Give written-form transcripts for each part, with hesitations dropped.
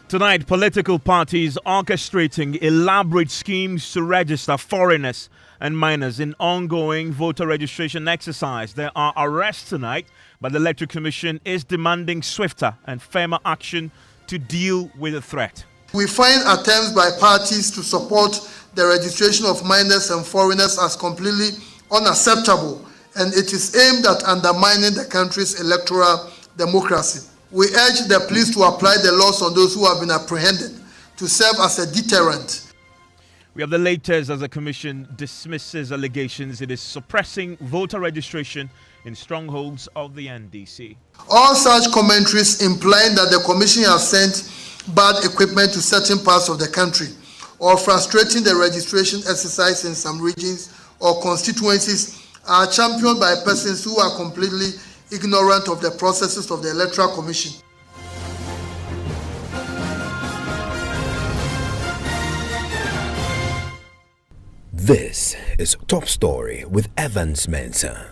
Tonight, political parties orchestrating elaborate schemes to register foreigners and minors in ongoing voter registration exercise. There are arrests tonight, but the Electoral Commission is demanding swifter and firmer action to deal with the threat. We find attempts by parties to support the registration of minors and foreigners as completely unacceptable, and it is aimed at undermining the country's electoral democracy. We urge the police to apply the laws on those who have been apprehended to serve as a deterrent. We have the latest as the Commission dismisses allegations it is suppressing voter registration in strongholds of the NDC. All such commentaries implying that the Commission has sent bad equipment to certain parts of the country or frustrating the registration exercise in some regions or constituencies are championed by persons who are completely ignorant of the processes of the Electoral Commission. This is Top Story with Mensah.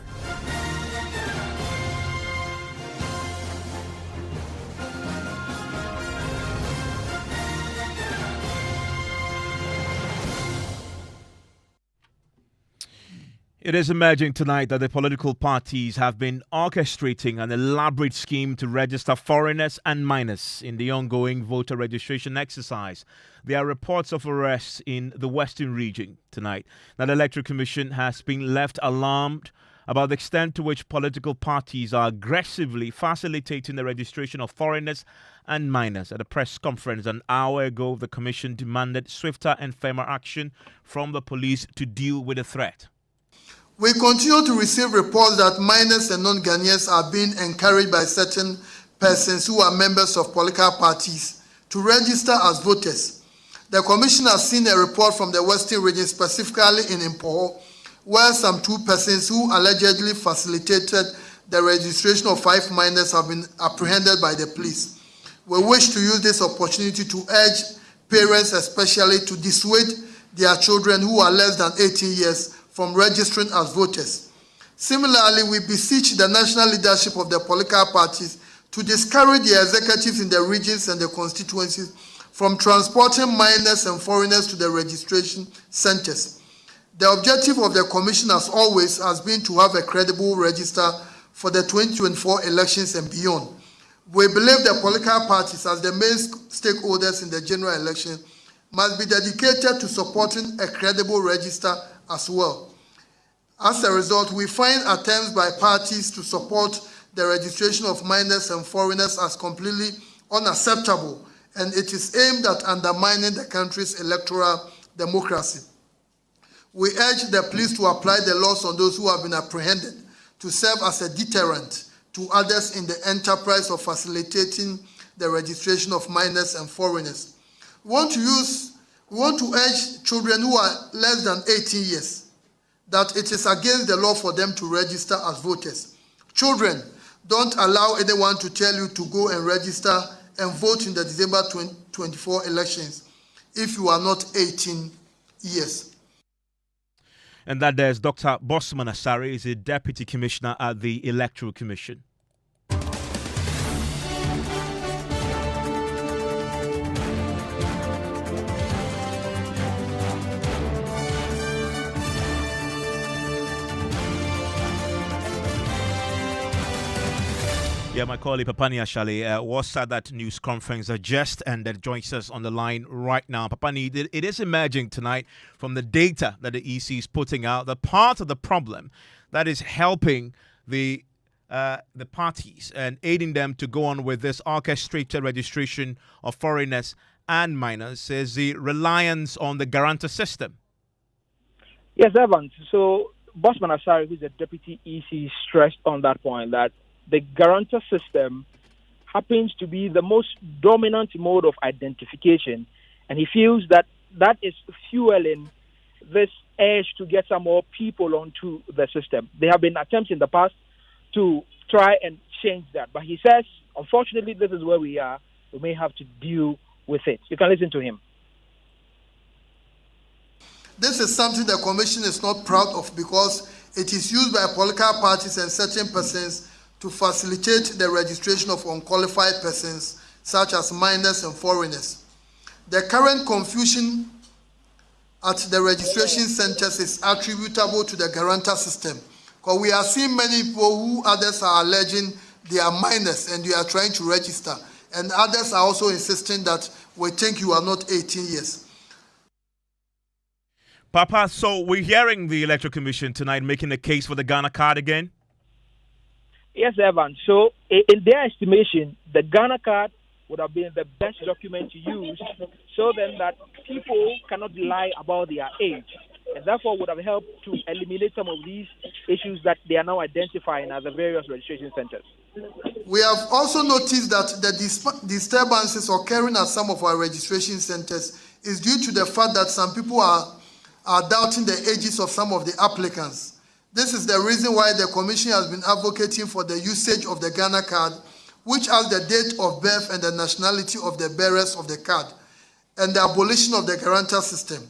It is emerging tonight that the political parties have been orchestrating an elaborate scheme to register foreigners and minors in the ongoing voter registration exercise. There are reports of arrests in the Western region tonight. Now, the Electoral Commission has been left alarmed about the extent to which political parties are aggressively facilitating the registration of foreigners and minors. At a press conference an hour ago, the Commission demanded swifter and firmer action from the police to deal with the threat. We continue to receive reports that minors and non-Ghanaians are being encouraged by certain persons who are members of political parties to register as voters. The Commission has seen a report from the Western region, specifically in Apawu, where some 2 persons who allegedly facilitated the registration of 5 minors have been apprehended by the police. We wish to use this opportunity to urge parents especially to dissuade their children who are less than 18 years from registering as voters. Similarly, we beseech the national leadership of the political parties to discourage the executives in the regions and the constituencies from transporting minors and foreigners to the registration centers. The objective of the Commission, as always, has been to have a credible register for the 2024 elections and beyond. We believe the political parties, as the main stakeholders in the general election, must be dedicated to supporting a credible register as well. As a result, we find attempts by parties to support the registration of minors and foreigners as completely unacceptable, and it is aimed at undermining the country's electoral democracy. We urge the police to apply the laws on those who have been apprehended to serve as a deterrent to others in the enterprise of facilitating the registration of minors and foreigners. We want to urge children who are less than 18 years that it is against the law for them to register as voters. Children, don't allow anyone to tell you to go and register and vote in the December 2024 elections if you are not 18 years. And that there's Dr. Bosman Asari, is a Deputy Commissioner at the Electoral Commission. Yeah, my colleague Papani Ashale was at that news conference that just ended, joins us on the line right now. Papani, it is emerging tonight from the data that the EC is putting out, the part of the problem that is helping the parties and aiding them to go on with this orchestrated registration of foreigners and minors is the reliance on the Guarantor system. Yes, Evans. So Bosman Asari, who's the Deputy EC, stressed on that point that the Guarantor system happens to be the most dominant mode of identification, and he feels that that is fueling this urge to get some more people onto the system. There have been attempts in the past to try and change that, but he says, unfortunately, this is where we are. We may have to deal with it. You can listen to him. This is something the Commission is not proud of because it is used by political parties and certain persons to facilitate the registration of unqualified persons such as minors and foreigners. The current confusion at the registration centers is attributable to the guarantor system, because we are seeing many people who others are alleging they are minors and they are trying to register, and others are also insisting that we think you are not 18 years. Papa, so we're hearing the Electoral Commission tonight making a case for the Ghana card again? Yes, Evan. So, in their estimation, the Ghana card would have been the best document to use, so then that people cannot lie about their age, and therefore would have helped to eliminate some of these issues that they are now identifying as the various registration centers. We have also noticed that the disturbances occurring at some of our registration centers is due to the fact that some people are doubting the ages of some of the applicants. This is the reason why the Commission has been advocating for the usage of the Ghana card, which has the date of birth and the nationality of the bearers of the card, and the abolition of the guarantor system.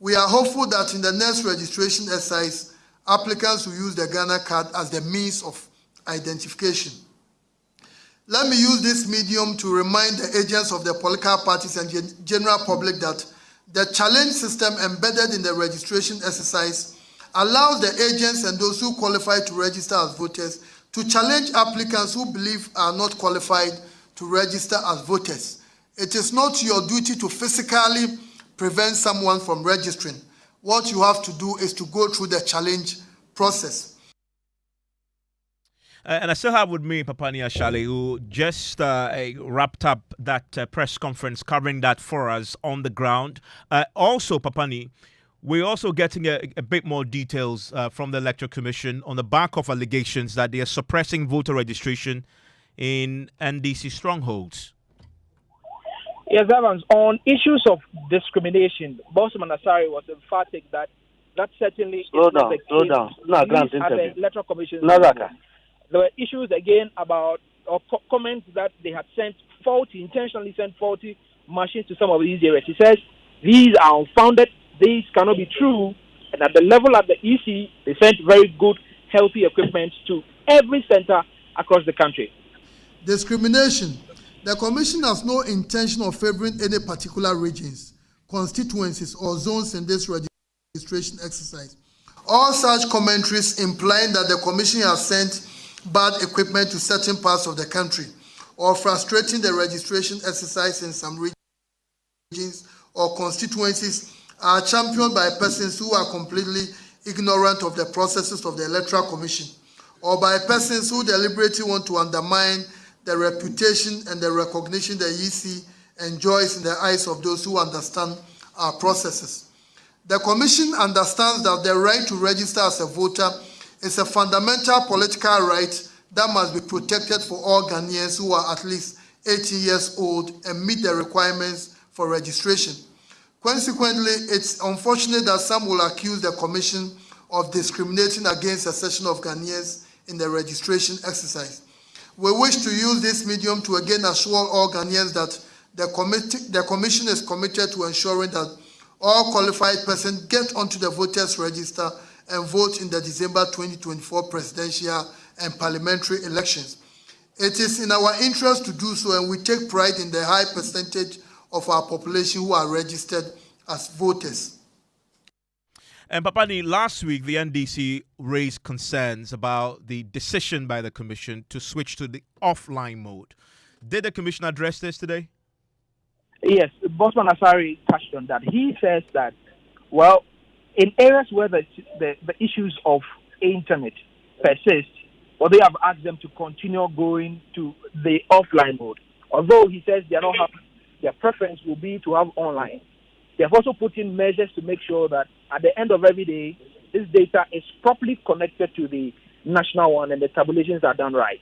We are hopeful that in the next registration exercise, applicants will use the Ghana card as the means of identification. Let me use this medium to remind the agents of the political parties and the general public that the challenge system embedded in the registration exercise allows the agents and those who qualify to register as voters to challenge applicants who believe are not qualified to register as voters. It is not your duty to physically prevent someone from registering. What you have to do is to go through the challenge process. And I still have with me Papani Ashale, who just wrapped up that press conference covering that for us on the ground. Also, Papani, we're also getting a bit more details from the Electoral Commission on the back of allegations that they are suppressing voter registration in NDC strongholds. Yes, Evans, on issues of discrimination, Bosman Asari was emphatic that certainly slow is not down, the slow case. down. No, Grant At the interview. Electoral Commission, Nazaka. there were issues again about comments that they had intentionally sent faulty machines to some of these areas. He says these are unfounded, these cannot be true, and at the level of the EC, they sent very good, healthy equipment to every center across the country. Discrimination. The Commission has no intention of favoring any particular regions, constituencies, or zones in this registration exercise. All such commentaries implying that the Commission has sent bad equipment to certain parts of the country or frustrating the registration exercise in some regions or constituencies are championed by persons who are completely ignorant of the processes of the Electoral Commission, or by persons who deliberately want to undermine the reputation and the recognition the EC enjoys in the eyes of those who understand our processes. The Commission understands that the right to register as a voter is a fundamental political right that must be protected for all Ghanaians who are at least 18 years old and meet the requirements for registration. Consequently, it's unfortunate that some will accuse the Commission of discriminating against a section of Ghanaians in the registration exercise. We wish to use this medium to again assure all Ghanaians that the Commission is committed to ensuring that all qualified persons get onto the voters' register and vote in the December 2024 presidential and parliamentary elections. It is in our interest to do so, and we take pride in the high percentage of our population who are registered as voters. And Papani, last week the NDC raised concerns about the decision by the Commission to switch to the offline mode. Did the Commission address this today? Yes, Bosman Asari touched on that. He says that, well, in areas where the issues of internet persist, or they have asked them to continue going to the offline mode. Although he says they are not happy, their preference will be to have online. They have also put in measures to make sure that at the end of every day, this data is properly connected to the national one and the tabulations are done right.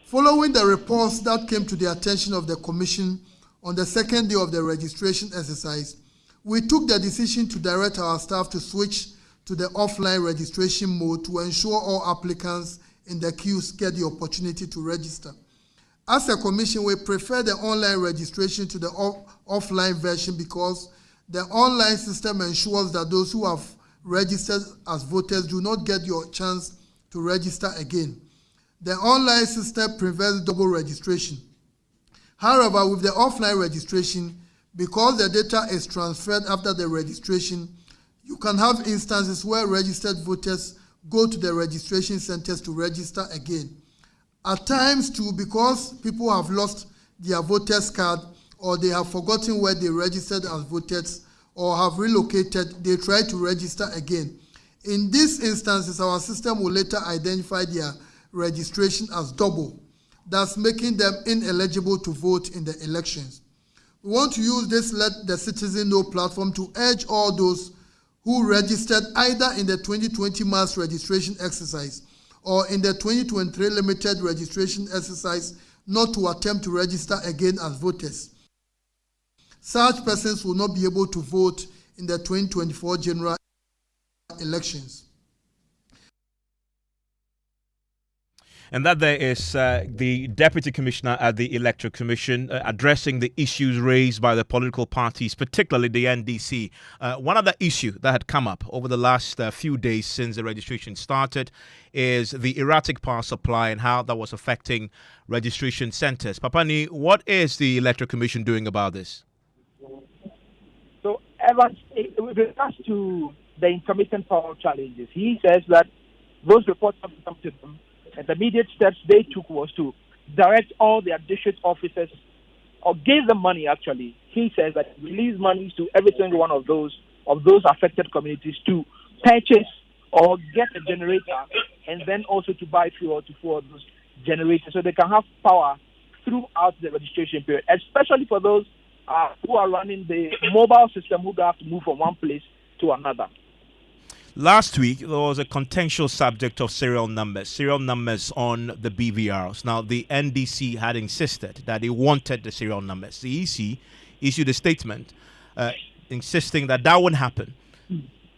Following the reports that came to the attention of the Commission on the second day of the registration exercise, we took the decision to direct our staff to switch to the offline registration mode to ensure all applicants in the queues get the opportunity to register. As a Commission, we prefer the online registration to the offline version because the online system ensures that those who have registered as voters do not get your chance to register again. The online system prevents double registration. However, with the offline registration, because the data is transferred after the registration, you can have instances where registered voters go to the registration centers to register again. At times too, because people have lost their voters card or they have forgotten where they registered as voters or have relocated, they try to register again. In these instances, our system will later identify their registration as double, thus making them ineligible to vote in the elections. We want to use this Let the Citizen Know platform to urge all those who registered either in the 2020 mass registration exercise or in the 2023 limited registration exercise not to attempt to register again as voters. Such persons will not be able to vote in the 2024 general elections. And that there is the Deputy Commissioner at the Electoral Commission addressing the issues raised by the political parties, particularly the NDC. One other issue that had come up over the last few days since the registration started is the erratic power supply and how that was affecting registration centres. Papani, what is the Electoral Commission doing about this? So, Evans, with regards to the intermittent power challenges, he says that those reports have come to them. And the immediate steps they took was to direct all their district officers, or gave them money actually. He says that release money to every single one of those affected communities to purchase or get a generator, and then also to buy fuel to fuel those generators so they can have power throughout the registration period, especially for those who are running the mobile system who have to move from one place to another. Last week, there was a contentious subject of serial numbers on the BVRs. Now, the NDC had insisted that they wanted the serial numbers. The EC issued a statement insisting that wouldn't happen.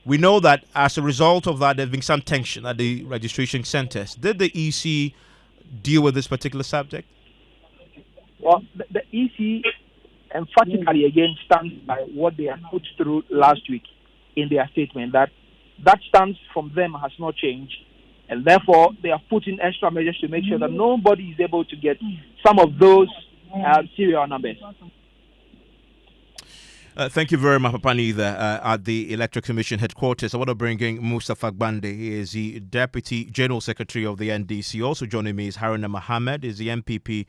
We know that as a result of that, there's been some tension at the registration centers. Did the EC deal with this particular subject? Well, the EC emphatically again stands by what they had put through last week in their statement, that stance from them has not changed, and therefore they are putting extra measures to make sure that nobody is able to get some of those serial numbers. Thank you very much, Papani, at the Electoral Commission headquarters. I want to bring in Mustapha Gbande. He is the Deputy General Secretary of the NDC. Also joining me is Haruna Mohammed, is the MPP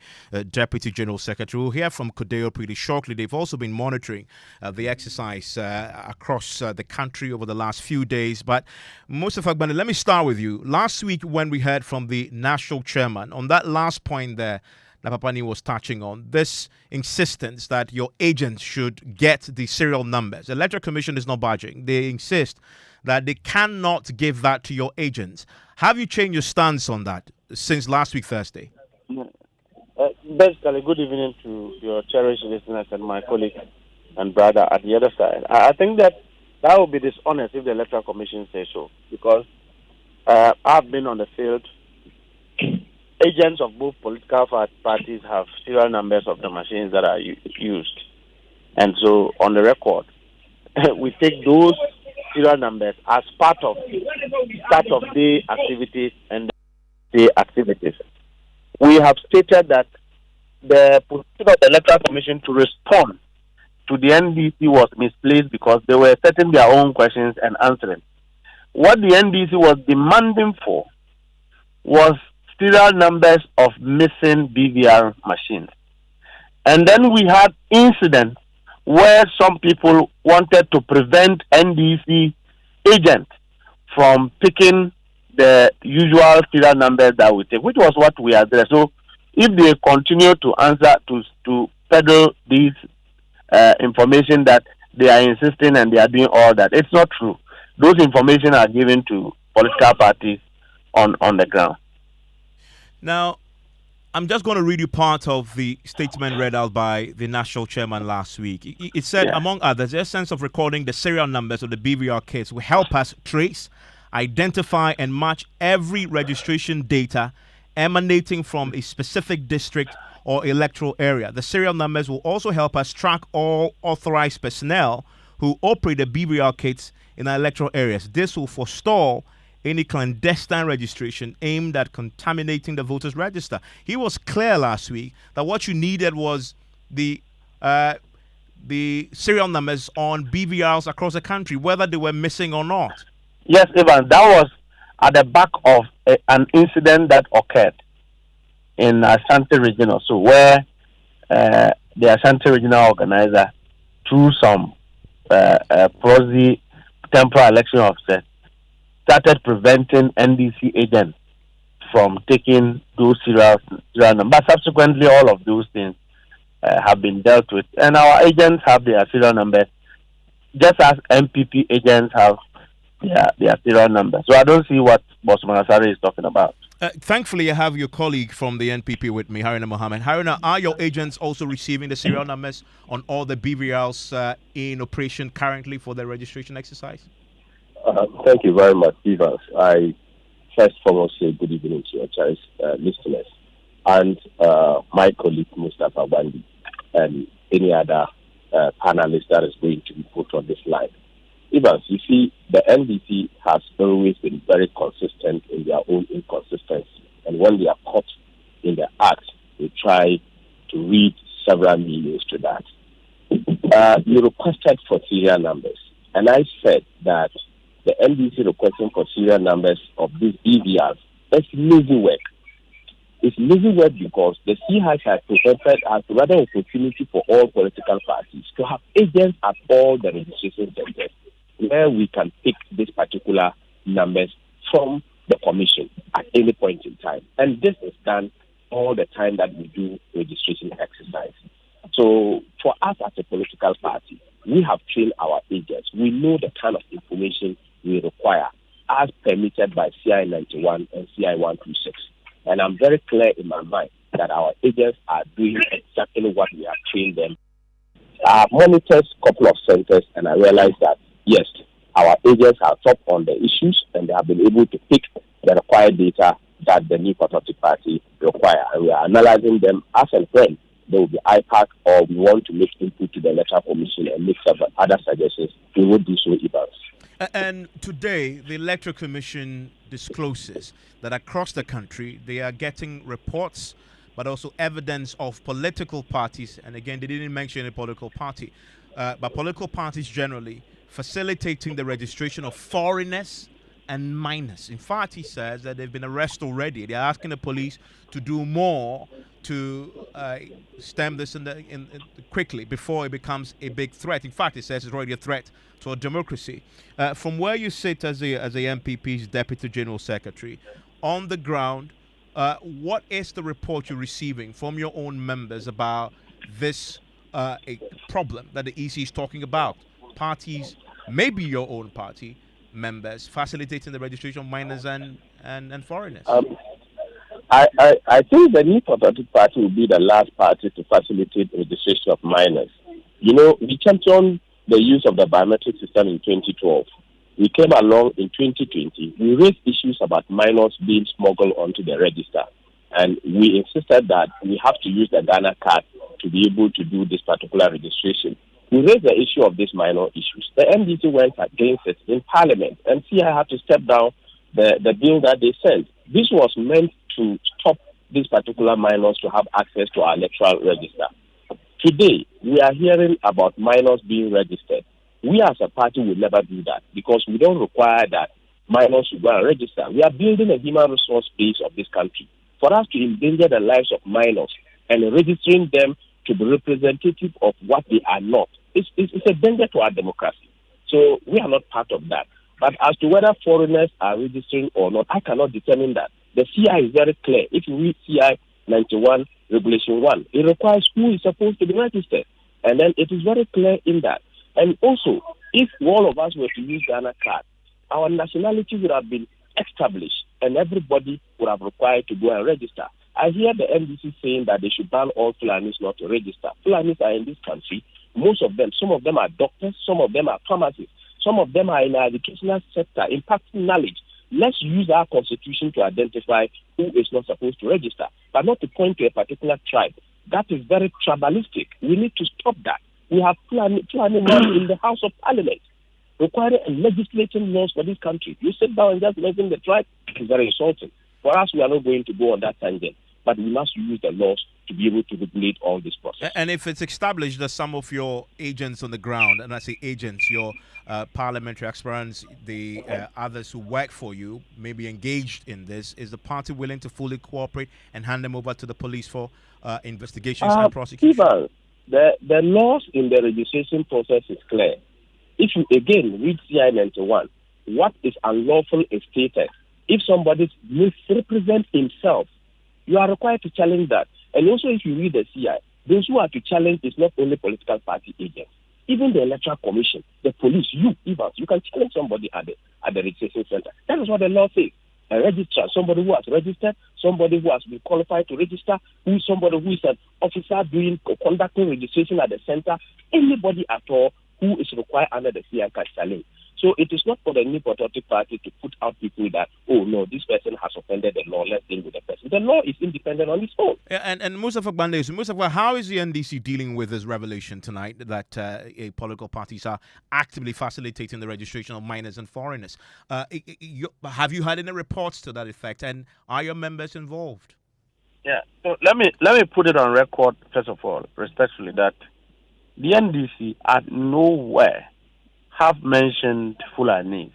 Deputy General Secretary. We'll hear from Kodeo pretty shortly. They've also been monitoring the exercise across the country over the last few days. But Mustapha Gbande, let me start with you. Last week when we heard from the national chairman, on that last point there, that Papani was touching on, this insistence that your agents should get the serial numbers. The Electoral Commission is not budging. They insist that they cannot give that to your agents. Have you changed your stance on that since last week, Thursday? Basically, good evening to your cherished listeners and my colleague and brother at the other side. I think that would be dishonest if the Electoral Commission says so, because I've been on the field. Agents of both political parties have serial numbers of the machines that are used. And so, on the record, we take those serial numbers as part of start-of-day activities and day activities. We have stated that the position of the Electoral Commission to respond to the NDC was misplaced because they were setting their own questions and answering. What the NDC was demanding for was serial numbers of missing BVR machines. And then we had incidents where some people wanted to prevent NDC agents from picking the usual serial numbers that we take, which was what we addressed. So if they continue to answer to peddle these information that they are insisting and they are doing all that, it's not true. Those information are given to political parties on the ground. Now, I'm just going to read you part of the statement read out by the national chairman last week. It said, among others, their sense of recording the serial numbers of the BVR kits will help us trace, identify, and match every registration data emanating from a specific district or electoral area. The serial numbers will also help us track all authorized personnel who operate the BVR kits in our electoral areas. This will forestall any clandestine registration aimed at contaminating the voters' register. He was clear last week that what you needed was the serial numbers on BVRs across the country, whether they were missing or not. Yes, Ivan, that was at the back of an incident that occurred in Ashanti region or so, where the Ashanti regional organizer, through some prosy temporary election officer, started preventing NDC agents from taking those serial numbers. But subsequently, all of those things have been dealt with, and our agents have their serial numbers, just as MPP agents have their serial numbers. So I don't see what Bosman Asare is talking about. Thankfully, I have your colleague from the NPP with me, Haruna Mohammed. Haruna, are your agents also receiving the serial numbers on all the BVRs in operation currently for the registration exercise? Thank you very much, Evans. I first foremost say good evening to your choice listeners and my colleague Mustafa Bandi and any other panelist that is going to be put on this line. Evans, you see, the NDC has always been very consistent in their own inconsistency. And when they are caught in the act, they try to read several meanings to that. You requested for serial numbers. And I said that the NDC requesting for serial numbers of these EVRs is lazy work. It's lazy work because the CHIs has provided an opportunity for all political parties to have agents at all the registration centers where we can pick these particular numbers from the commission at any point in time. And this is done all the time that we do registration exercise. So for us as a political party, we have trained our agents. We know the kind of information we require as permitted by CI 91 and CI 126. And I'm very clear in my mind that our agents are doing exactly what we have trained them. I monitored a couple of centers and I realized that yes, our agents are top on the issues and they have been able to pick the required data that the New Patriotic Party require. And we are analyzing them as and when there will be IPAC or we want to make input to the electoral commission and make some other suggestions. We will do so, Evans. And today, the Electoral Commission discloses that across the country, they are getting reports, but also evidence of political parties. And again, they didn't mention a political party, but political parties generally facilitating the registration of foreigners and minors. In fact, he says that they've been arrested already. They're asking the police to do more to stem this quickly before it becomes a big threat. In fact, he says it's already a threat to our democracy. From where you sit as a MPP's Deputy General Secretary, on the ground, what is the report you're receiving from your own members about this a problem that the EC is talking about? Parties, maybe your own party members, facilitating the registration of minors and foreigners. I think the New Patriotic Party will be the last party to facilitate registration of minors. You know, we championed the use of the biometric system in 2012. We came along in 2020. We raised issues about minors being smuggled onto the register. And we insisted that we have to use the Ghana card to be able to do this particular registration. We raised the issue of these minor issues. The MDC went against it in Parliament, and CI had to step down the bill that they sent. This was meant to stop these particular minors to have access to our electoral register. Today, we are hearing about minors being registered. We as a party will never do that because we don't require that minors should go and register. We are building a human resource base of this country. For us to endanger the lives of minors and registering them to be representative of what they are not, it's a danger to our democracy. So we are not part of that. But as to whether foreigners are registering or not, I cannot determine that. The CI is very clear. If you read CI 91, Regulation 1, it requires who is supposed to be registered. And then it is very clear in that. And also, if all of us were to use Ghana card, our nationality would have been established and everybody would have required to go and register. I hear the NDC saying that they should ban all Fulanis not to register. Fulanis are in this country. Most of them, some of them are doctors, some of them are pharmacists, some of them are in the educational sector, impacting knowledge. Let's use our constitution to identify who is not supposed to register, but not to point to a particular tribe. That is very tribalistic. We need to stop that. We have Fulani in the House of Parliament requiring and legislating laws for this country. You sit down and just mention the tribe, it's very insulting. For us, we are not going to go on that tangent. but we must use the laws to be able to regulate all this process. And if it's established that some of your agents on the ground, and I say agents, your parliamentary aspirants, the others who work for you, may be engaged in this, is the party willing to fully cooperate and hand them over to the police for investigations and prosecution? Even the laws in the registration process is clear. If you again read CI 91, what is unlawful is stated. If somebody misrepresents himself, you are required to challenge that. And also, if you read the CI, those who are to challenge is not only political party agents, even the Electoral Commission, the police, you can challenge somebody at the registration center. That is what the law says. A registrar, somebody who has registered, somebody who has been qualified to register, somebody who is an officer conducting registration at the center, anybody at all who is required under the CI can challenge. So it is not for the New Patriotic Party to put out people that, oh no, this person has offended the law, let's deal with the person. The law is independent on its own. And Mustafa Gbande, Mustafa, how is the NDC dealing with this revelation tonight that political parties are actively facilitating the registration of minors and foreigners? Have you had any reports to that effect, and are your members involved? Yeah, so let me put it on record, first of all, respectfully, that the NDC at nowhere have mentioned Fulanis.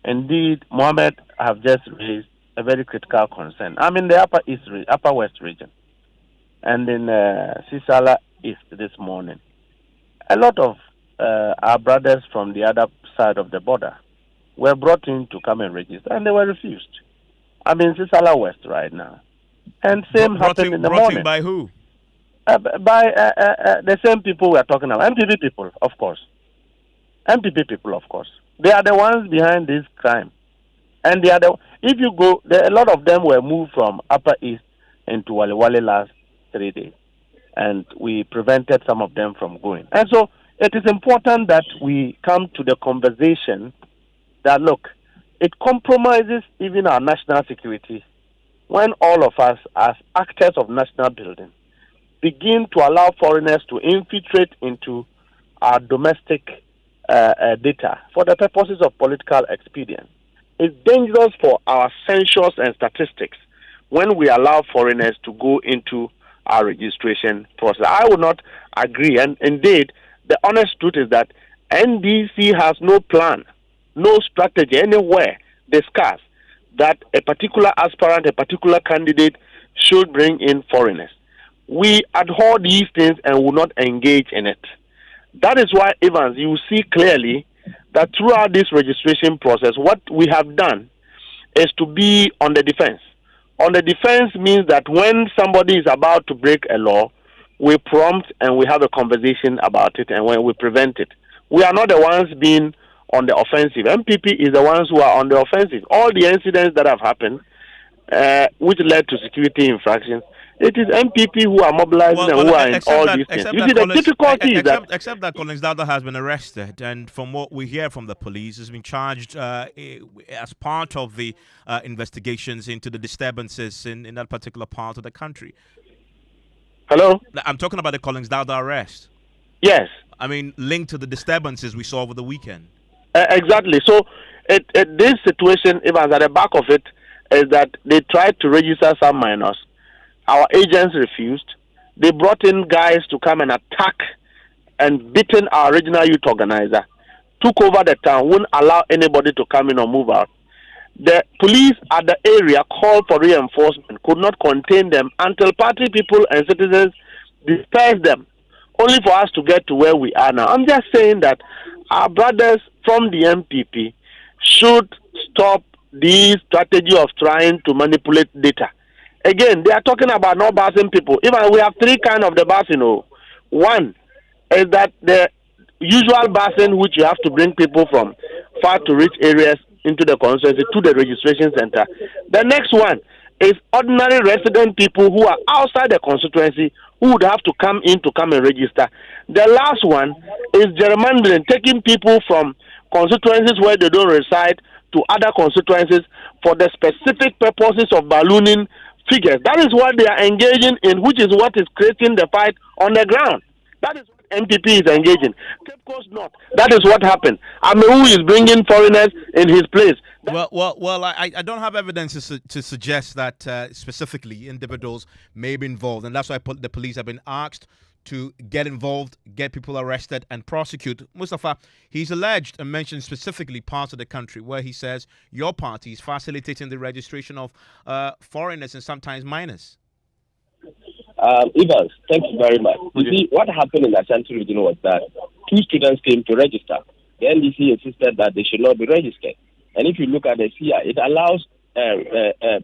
Indeed, Mohammed have just raised a very critical concern. I'm in the Upper West region, and in Sisala East this morning. A lot of our brothers from the other side of the border were brought in to come and register, and they were refused. I'm in Sisala West right now, and same happened in the morning. By who? By the same people we are talking about, MPP people, of course. MPP people, of course. They are the ones behind this crime. And they are if you go, a lot of them were moved from Upper East into Wale last 3 days. And we prevented some of them from going. And so it is important that we come to the conversation that, look, it compromises even our national security when all of us, as actors of national building, begin to allow foreigners to infiltrate into our domestic data for the purposes of political expedience. It's dangerous for our census and statistics when we allow foreigners to go into our registration process. I would not agree, and indeed, the honest truth is that NDC has no plan, no strategy anywhere discussed that a particular aspirant, a particular candidate should bring in foreigners. We abhor these things and will not engage in it. That is why, Evans, you see clearly that throughout this registration process, what we have done is to be on the defense. On the defense means that when somebody is about to break a law, we prompt and we have a conversation about it, and when we prevent it. We are not the ones being on the offensive. MPP is the ones who are on the offensive. All the incidents that have happened, which led to security infractions, it is MPP who are mobilizing and who are in all these things. You see, the difficulty is that... Except that Collins Dowda has been arrested, and from what we hear from the police, has been charged as part of the investigations into the disturbances in that particular part of the country. Hello? I'm talking about the Collins Dowda arrest. Yes. I mean, linked to the disturbances we saw over the weekend. Exactly. So, this situation, even at the back of it, is that they tried to register some minors. Our agents refused. They brought in guys to come and attack and beaten our regional youth organizer. Took over the town, wouldn't allow anybody to come in or move out. The police at the area called for reinforcement, could not contain them until party people and citizens dispersed them, only for us to get to where we are now. I'm just saying that our brothers from the MPP should stop this strategy of trying to manipulate data. Again, they are talking about not busing people. Even we have three kinds of the bus, One is that the usual busing, which you have to bring people from far to rich areas into the constituency to the registration center. The next one is ordinary resident people who are outside the constituency who would have to come in to come and register. The last one is gerrymandering, taking people from constituencies where they don't reside to other constituencies for the specific purposes of ballooning figures. That is what they are engaging in, which is what is creating the fight on the ground. That is what MPP is engaging. Cape Coast North, that is what happened. Apawu is bringing foreigners in his place. I don't have evidence to suggest that specifically individuals may be involved, and that's why the police have been asked to get involved, get people arrested, and prosecute. Mustafa, he's alleged and mentioned specifically parts of the country where he says your party is facilitating the registration of foreigners and sometimes minors. Evans, thank you very much. You see, what happened in the Ashanti region was that 2 students came to register. The NDC insisted that they should not be registered. And if you look at the CIA, it allows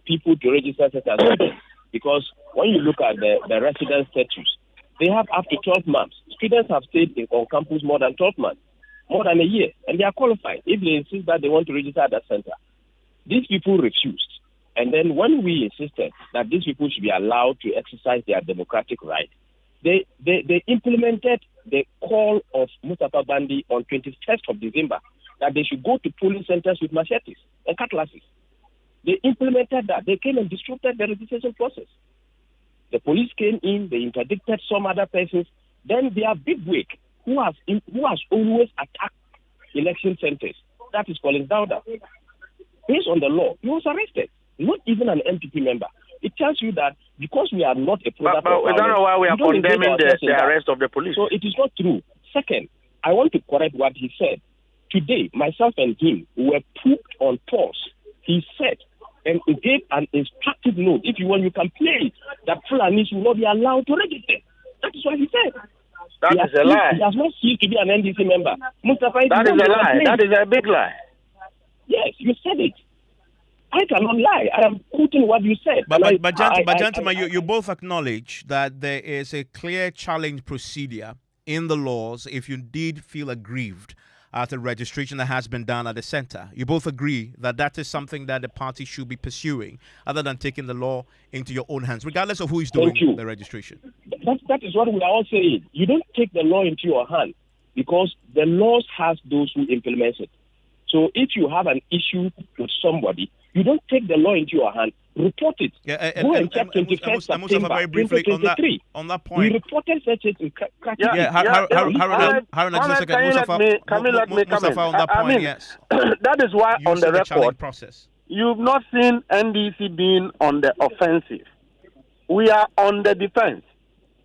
people to register such as students. Because when you look at the resident status, they have up to 12 months. Students have stayed on campus more than 12 months, more than a year, and they are qualified if they insist that they want to register at that center. These people refused. And then when we insisted that these people should be allowed to exercise their democratic right, they implemented the call of Mustafa Bandi on 21st of December that they should go to polling centers with machetes and cutlasses. They implemented that. They came and disrupted the registration process. The police came in, they interdicted some other persons. Then their bigwig, who has always attacked election centers, that is Colin Dowda. Based on the law, he was arrested. Not even an MPP member. It tells you that because we are not a product but we don't know why we are condemning the arrest of the police. So it is not true. Second, I want to correct what he said. Today, myself and him were put on pause. He said, and he gave an instructive note. If you want, you can play it, that Fulanis will not be allowed to register. That is what he said. That is a lie. He has not ceased to be an NDC member. Mustafa, that is a lie. That is a big lie. Yes, you said it. I cannot lie. I am quoting what you said. But gentlemen, you both acknowledge that there is a clear challenge procedure in the laws if you indeed feel aggrieved at the registration that has been done at the center. You both agree that that is something that the party should be pursuing, other than taking the law into your own hands, regardless of who is doing the registration. That is what we are all saying. You don't take the law into your hand because the laws has those who implement it. So if you have an issue with somebody, you don't take the law into your hand, report it. Go and check 21st September 2023. On that point. We reported such a Mustafa, on that point, yes. That is why on the record, you've not seen NDC being on the offensive. We are on the defense.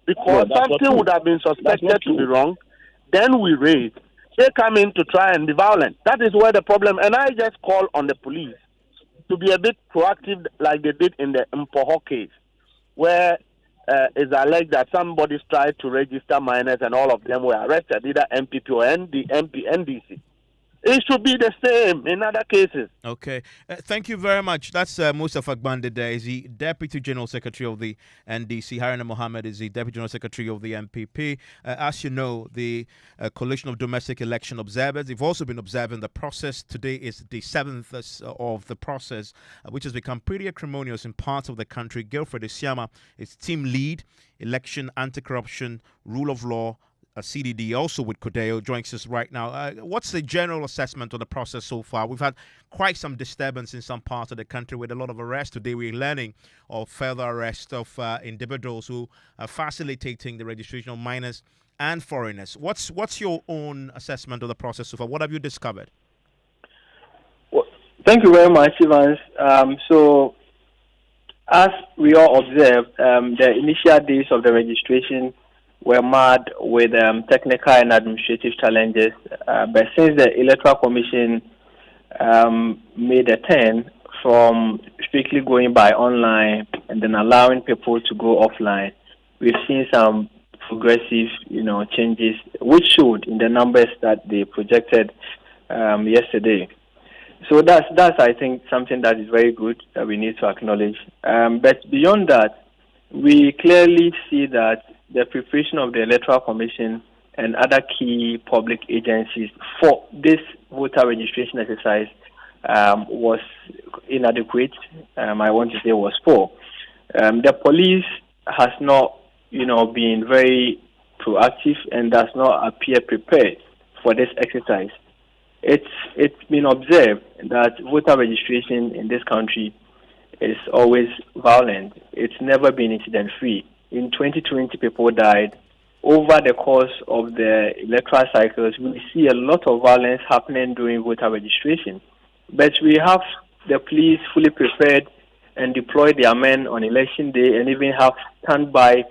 Because something would have been suspected to be wrong, then we raise. They come in to try and be violent. That is where the problem, and I just call on the police to be a bit proactive like they did in the Mpoho case, where it's alleged that somebody tried to register minors and all of them were arrested, either MPP or NDC. It should be the same in other cases. Okay. Thank you very much. That's Mustafa Bandi there. Is the Deputy General Secretary of the NDC. Haruna Mohammed is the Deputy General Secretary of the MPP. As you know, the Coalition of Domestic Election Observers, they've also been observing the process. Today is the 7th of the process, which has become pretty acrimonious in parts of the country. Guilfred Isiama is team lead, election, anti-corruption, rule of law, CDD, also with Kodeo, joins us right now. What's the general assessment of the process so far? We've had quite some disturbance in some parts of the country with a lot of arrests. Today we're learning of further arrests of individuals who are facilitating the registration of minors and foreigners. What's your own assessment of the process so far? What have you discovered? Well, thank you very much, Evans. So, as we all observed, the initial days of the registration were marred with technical and administrative challenges. But since the Electoral Commission made a turn from strictly going by online and then allowing people to go offline, we've seen some progressive, changes, which showed in the numbers that they projected yesterday. So that's I think something that is very good that we need to acknowledge. But beyond that, we clearly see that the preparation of the Electoral Commission and other key public agencies for this voter registration exercise was inadequate. I want to say was poor. The police has not, been very proactive and does not appear prepared for this exercise. It's been observed that voter registration in this country is always violent. It's never been incident-free. In 2020, people died. over the course of the electoral cycles, we see a lot of violence happening during voter registration. But we have the police fully prepared and deploy their men on election day and even have standby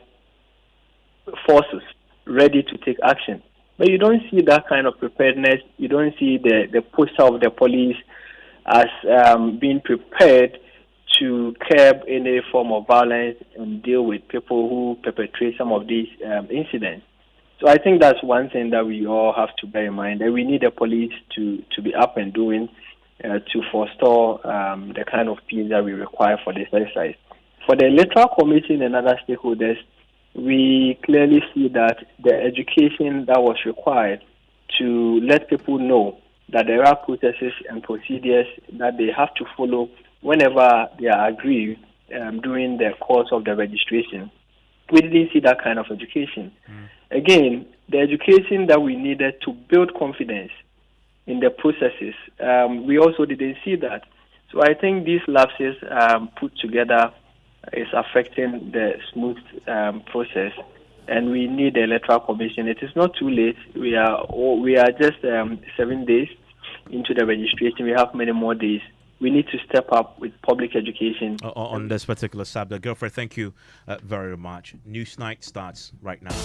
forces ready to take action. But you don't see that kind of preparedness. You don't see the posture of the police as being prepared to curb any form of violence and deal with people who perpetrate some of these incidents. So I think that's one thing that we all have to bear in mind, that we need the police to be up and doing to forestall the kind of peace that we require for this exercise. For the Electoral Commission and other stakeholders, we clearly see that the education that was required to let people know that there are processes and procedures that they have to follow whenever they are aggrieved during the course of the registration. We didn't see that kind of education. Again, the education that we needed to build confidence in the processes, we also didn't see that. So I think these lapses put together is affecting the smooth process, and we need the Electoral Commission. It is not too late. We are just 7 days into the registration. We have many more days. We need to step up with public education. On this particular subject, Girlfriend, thank you very much. News Night starts right now.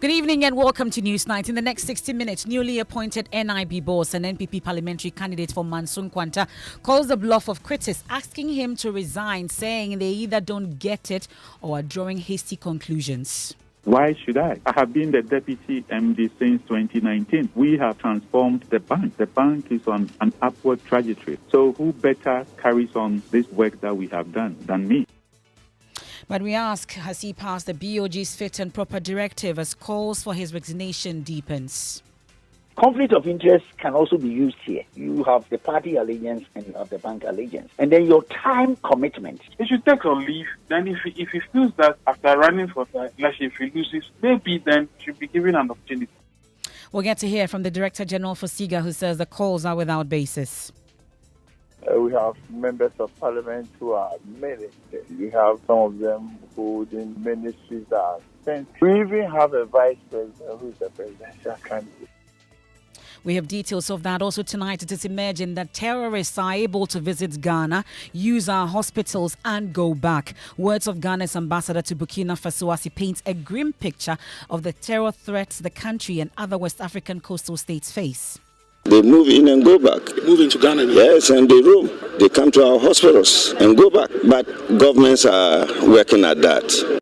Good evening and welcome to News Night. In the next 60 minutes, newly appointed NIB boss and NPP parliamentary candidate for Mansun Kwanta calls the bluff of critics, asking him to resign, saying they either don't get it or are drawing hasty conclusions. Why should I? I have been the deputy MD since 2019. We have transformed the bank. The bank is on an upward trajectory. So who better carries on this work that we have done than me? But we ask, has he passed the BOG's fit and proper directive as calls for his resignation deepens? Conflict of interest can also be used here. You have the party allegiance and you have the bank allegiance. And then your time commitment. He should take a leave. Then if he feels that after running for the election, if he loses, maybe then should be given an opportunity. We'll get to hear from the Director General for SIGA, who says the calls are without basis. We have members of parliament who are many. We have some of them holding ministries that are sent. We even have a vice president who is a presidential candidate. We have details of that. Also tonight, it is emerging that terrorists are able to visit Ghana, use our hospitals and go back. Words of Ghana's ambassador to Burkina Faso as he paints a grim picture of the terror threats the country and other West African coastal states face. They move in and go back. Move into Ghana? Yes, and they roam. They come to our hospitals and go back. But governments are working at that.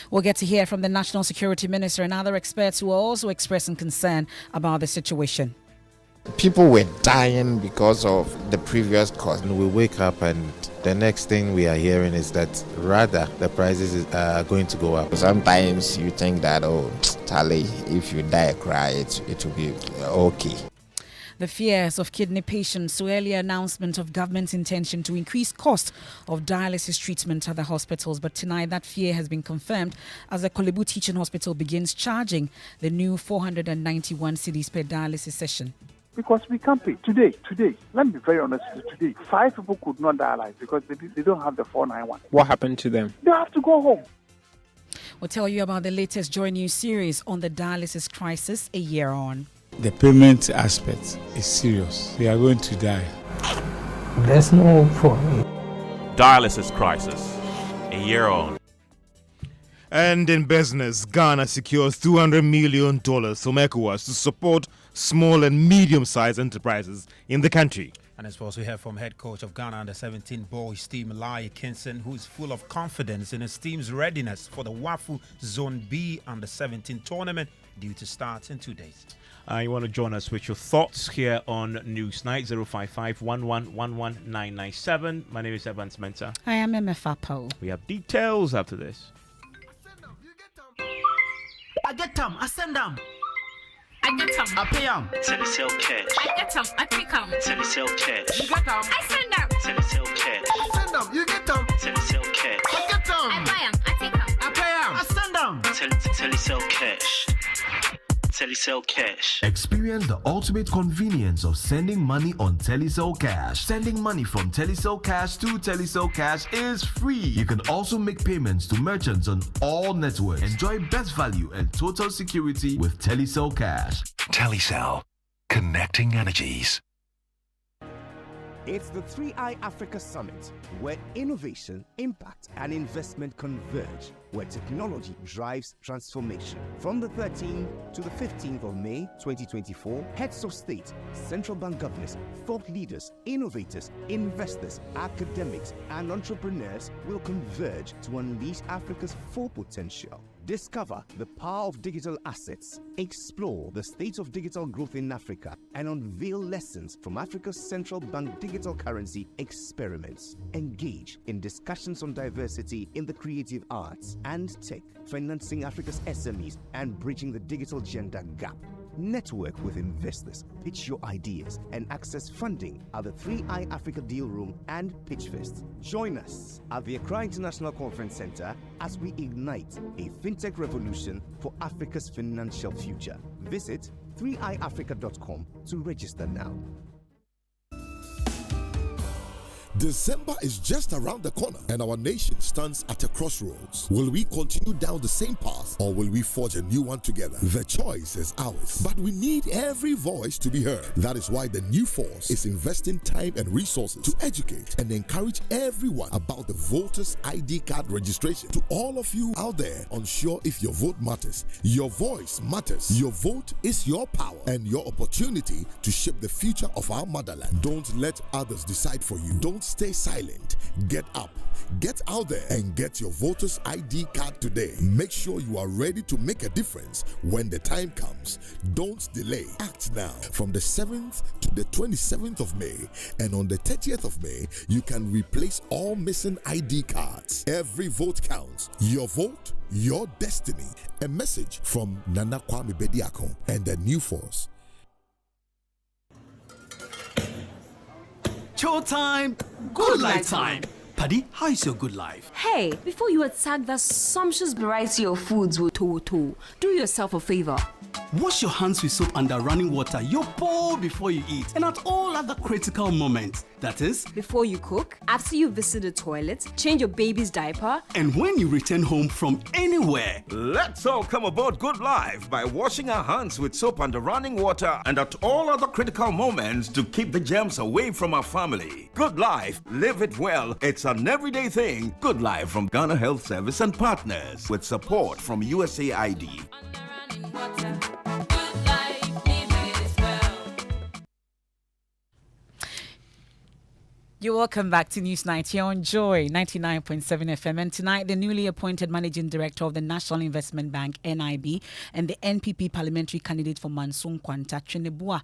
We'll get to hear from the National Security Minister and other experts who are also expressing concern about the situation. People were dying because of the previous cause. We wake up and the next thing we are hearing is that rather the prices are going to go up. Sometimes you think that, oh, Charlie, if you die, cry, it will be okay. The fears of kidney patients, earlier announcement of government's intention to increase cost of dialysis treatment at the hospitals. But tonight that fear has been confirmed as the Kolebu Teaching Hospital begins charging the new 491 cedis per dialysis session. Because we can't pay. Today, let me be very honest with you, today, 5 people could not dialyze because they don't have the 491. What happened to them? They have to go home. We'll tell you about the latest Joy News series on the dialysis crisis a year on. The payment aspect is serious. We are going to die. There's no hope for me. Dialysis crisis a year on. And in business, Ghana secures $200 million from ECOWAS to support small and medium-sized enterprises in the country. And as well as we heard from head coach of Ghana Under-17 boys team, Lai Kinson, who is full of confidence in his team's readiness for the WAFU Zone B Under-17 tournament due to start in 2 days. You want to join us with your thoughts here on Newsnight 055-1111-997. My name is Mensah. I am Emefa Apawu. We have details after this. I get them, I send them. I get them, I pay them. Telesale cash. I get them, I pick them. Telesale cash. You get them, I send them. Telesale cash. I send them, you get them. Telesale cash. I get them. I buy them, I take them. I pay them, I send them. Telesale cash. Telecel Cash. Experience the ultimate convenience of sending money on Telecel Cash. Sending money from Telecel Cash to Telecel Cash is free. You can also make payments to merchants on all networks. Enjoy best value and total security with Telecel Cash. Telecel, connecting energies. It's the 3i Africa Summit, where innovation, impact, and investment converge, where technology drives transformation. From the 13th to the 15th of May 2024, heads of state, central bank governors, thought leaders, innovators, investors, academics, and entrepreneurs will converge to unleash Africa's full potential. Discover the power of digital assets, explore the state of digital growth in Africa, and unveil lessons from Africa's central bank digital currency experiments. Engage in discussions on diversity in the creative arts and tech, financing Africa's SMEs and bridging the digital gender gap. Network with investors, pitch your ideas, and access funding at the 3i Africa Deal Room and Pitchfest. Join us at the Accra International Conference Center as we ignite a fintech revolution for Africa's financial future. Visit 3iafrica.com to register now. December is just around the corner and our nation stands at a crossroads. Will we continue down the same path or will we forge a new one together? The choice is ours, but we need every voice to be heard. That is why the New Force is investing time and resources to educate and encourage everyone about the voters' ID card registration. To all of you out there unsure if your vote matters, your voice matters. Your vote is your power and your opportunity to shape the future of our motherland. Don't let others decide for you. Don't stay silent. Get up, get out there, and get your voter's ID card today. Make sure you are ready to make a difference when the time comes. Don't delay. Act now. From the 7th to the 27th of May, and on the 30th of May, you can replace all missing ID cards. Every vote counts. Your vote, your destiny. A message from Nana Kwame Bediako and the New Force. Showtime! Good life time! Paddy, how is your good life? Hey, before you attack that sumptuous variety of foods with Toto, do yourself a favor. Wash your hands with soap under running water, your bowl before you eat, and at all other critical moments. That is, before you cook, after you visit the toilet, change your baby's diaper, and when you return home from anywhere. Let's all come aboard Good Life by washing our hands with soap under running water and at all other critical moments to keep the germs away from our family. Good Life, live it well. It's an everyday thing. Good Life from Ghana Health Service and partners with support from USAID. You're welcome back to News Night here on Joy 99.7 FM. And tonight, the newly appointed Managing Director of the National Investment Bank, NIB, and the NPP parliamentary candidate for Manson Kwanta, Chinebua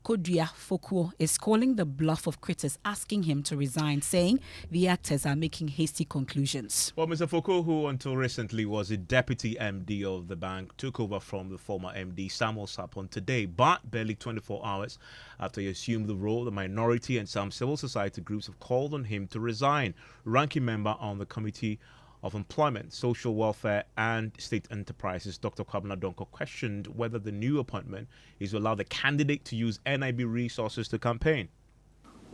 Kodria Fokuo, is calling the bluff of critics asking him to resign, saying the actors are making hasty conclusions. Well, Mr. Fokuo, who until recently was a deputy MD of the bank, took over from the former MD Samuel Sapon today, but barely 24 hours after he assumed the role, the minority and some civil society groups have called on him to resign. Ranking member on the Committee of Employment, Social Welfare and State Enterprises, Dr. Kwabena Donko, questioned whether the new appointment is to allow the candidate to use NIB resources to campaign.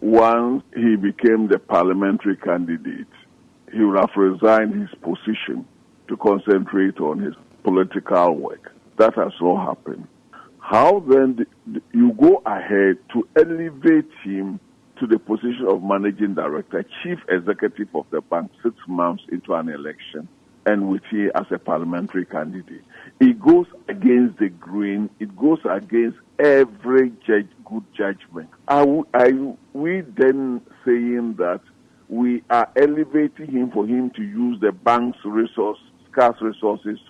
Once he became the parliamentary candidate, he would have resigned his position to concentrate on his political work. That has not happened. How then you go ahead to elevate him to the position of managing director, chief executive of the bank 6 months into an election, and with him as a parliamentary candidate? It goes against the grain. It goes against every good judgment. Are we then saying that we are elevating him for him to use the bank's scarce resources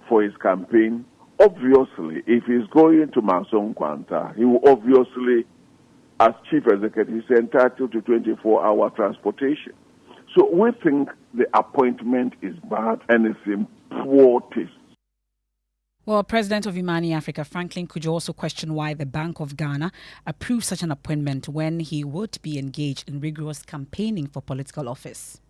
for his campaign? Obviously, if he's going to Manson Kwanta, he will obviously, as chief executive, is entitled to 24-hour transportation. So we think the appointment is bad and it's in poor taste. Well, President of Imani Africa, Franklin Kujo, also questioned why the Bank of Ghana approved such an appointment when he would be engaged in rigorous campaigning for political office.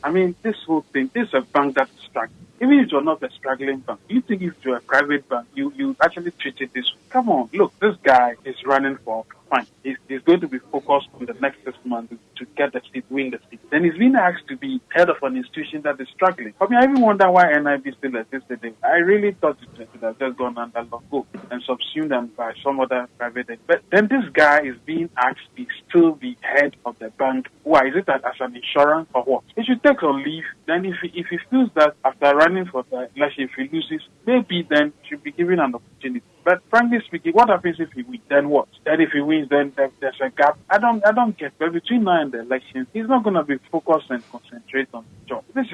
I mean, this whole thing, this is a bank that's struggling. Even if you're not a struggling bank, you think if you're a private bank, you actually treat it this way. Come on, look, this guy is running for fine. He's going to be focused on the next 6 months to get the seat, win the seat. Then he's being asked to be head of an institution that is struggling. I mean, I even wonder why NIB still existed. I really thought it would have just gone under logo and subsumed them by some other private bank. But then this guy is being asked to still be head of the bank. Why? Is it as an insurance or what? He should take a leave. Then if he feels that after running for the election, if he loses, maybe then should be given an opportunity. But frankly speaking, what happens if he wins? Then what? Then if he wins, then there's a gap. I don't get. But between now and the election, he's not going to be focused and concentrate on the job. This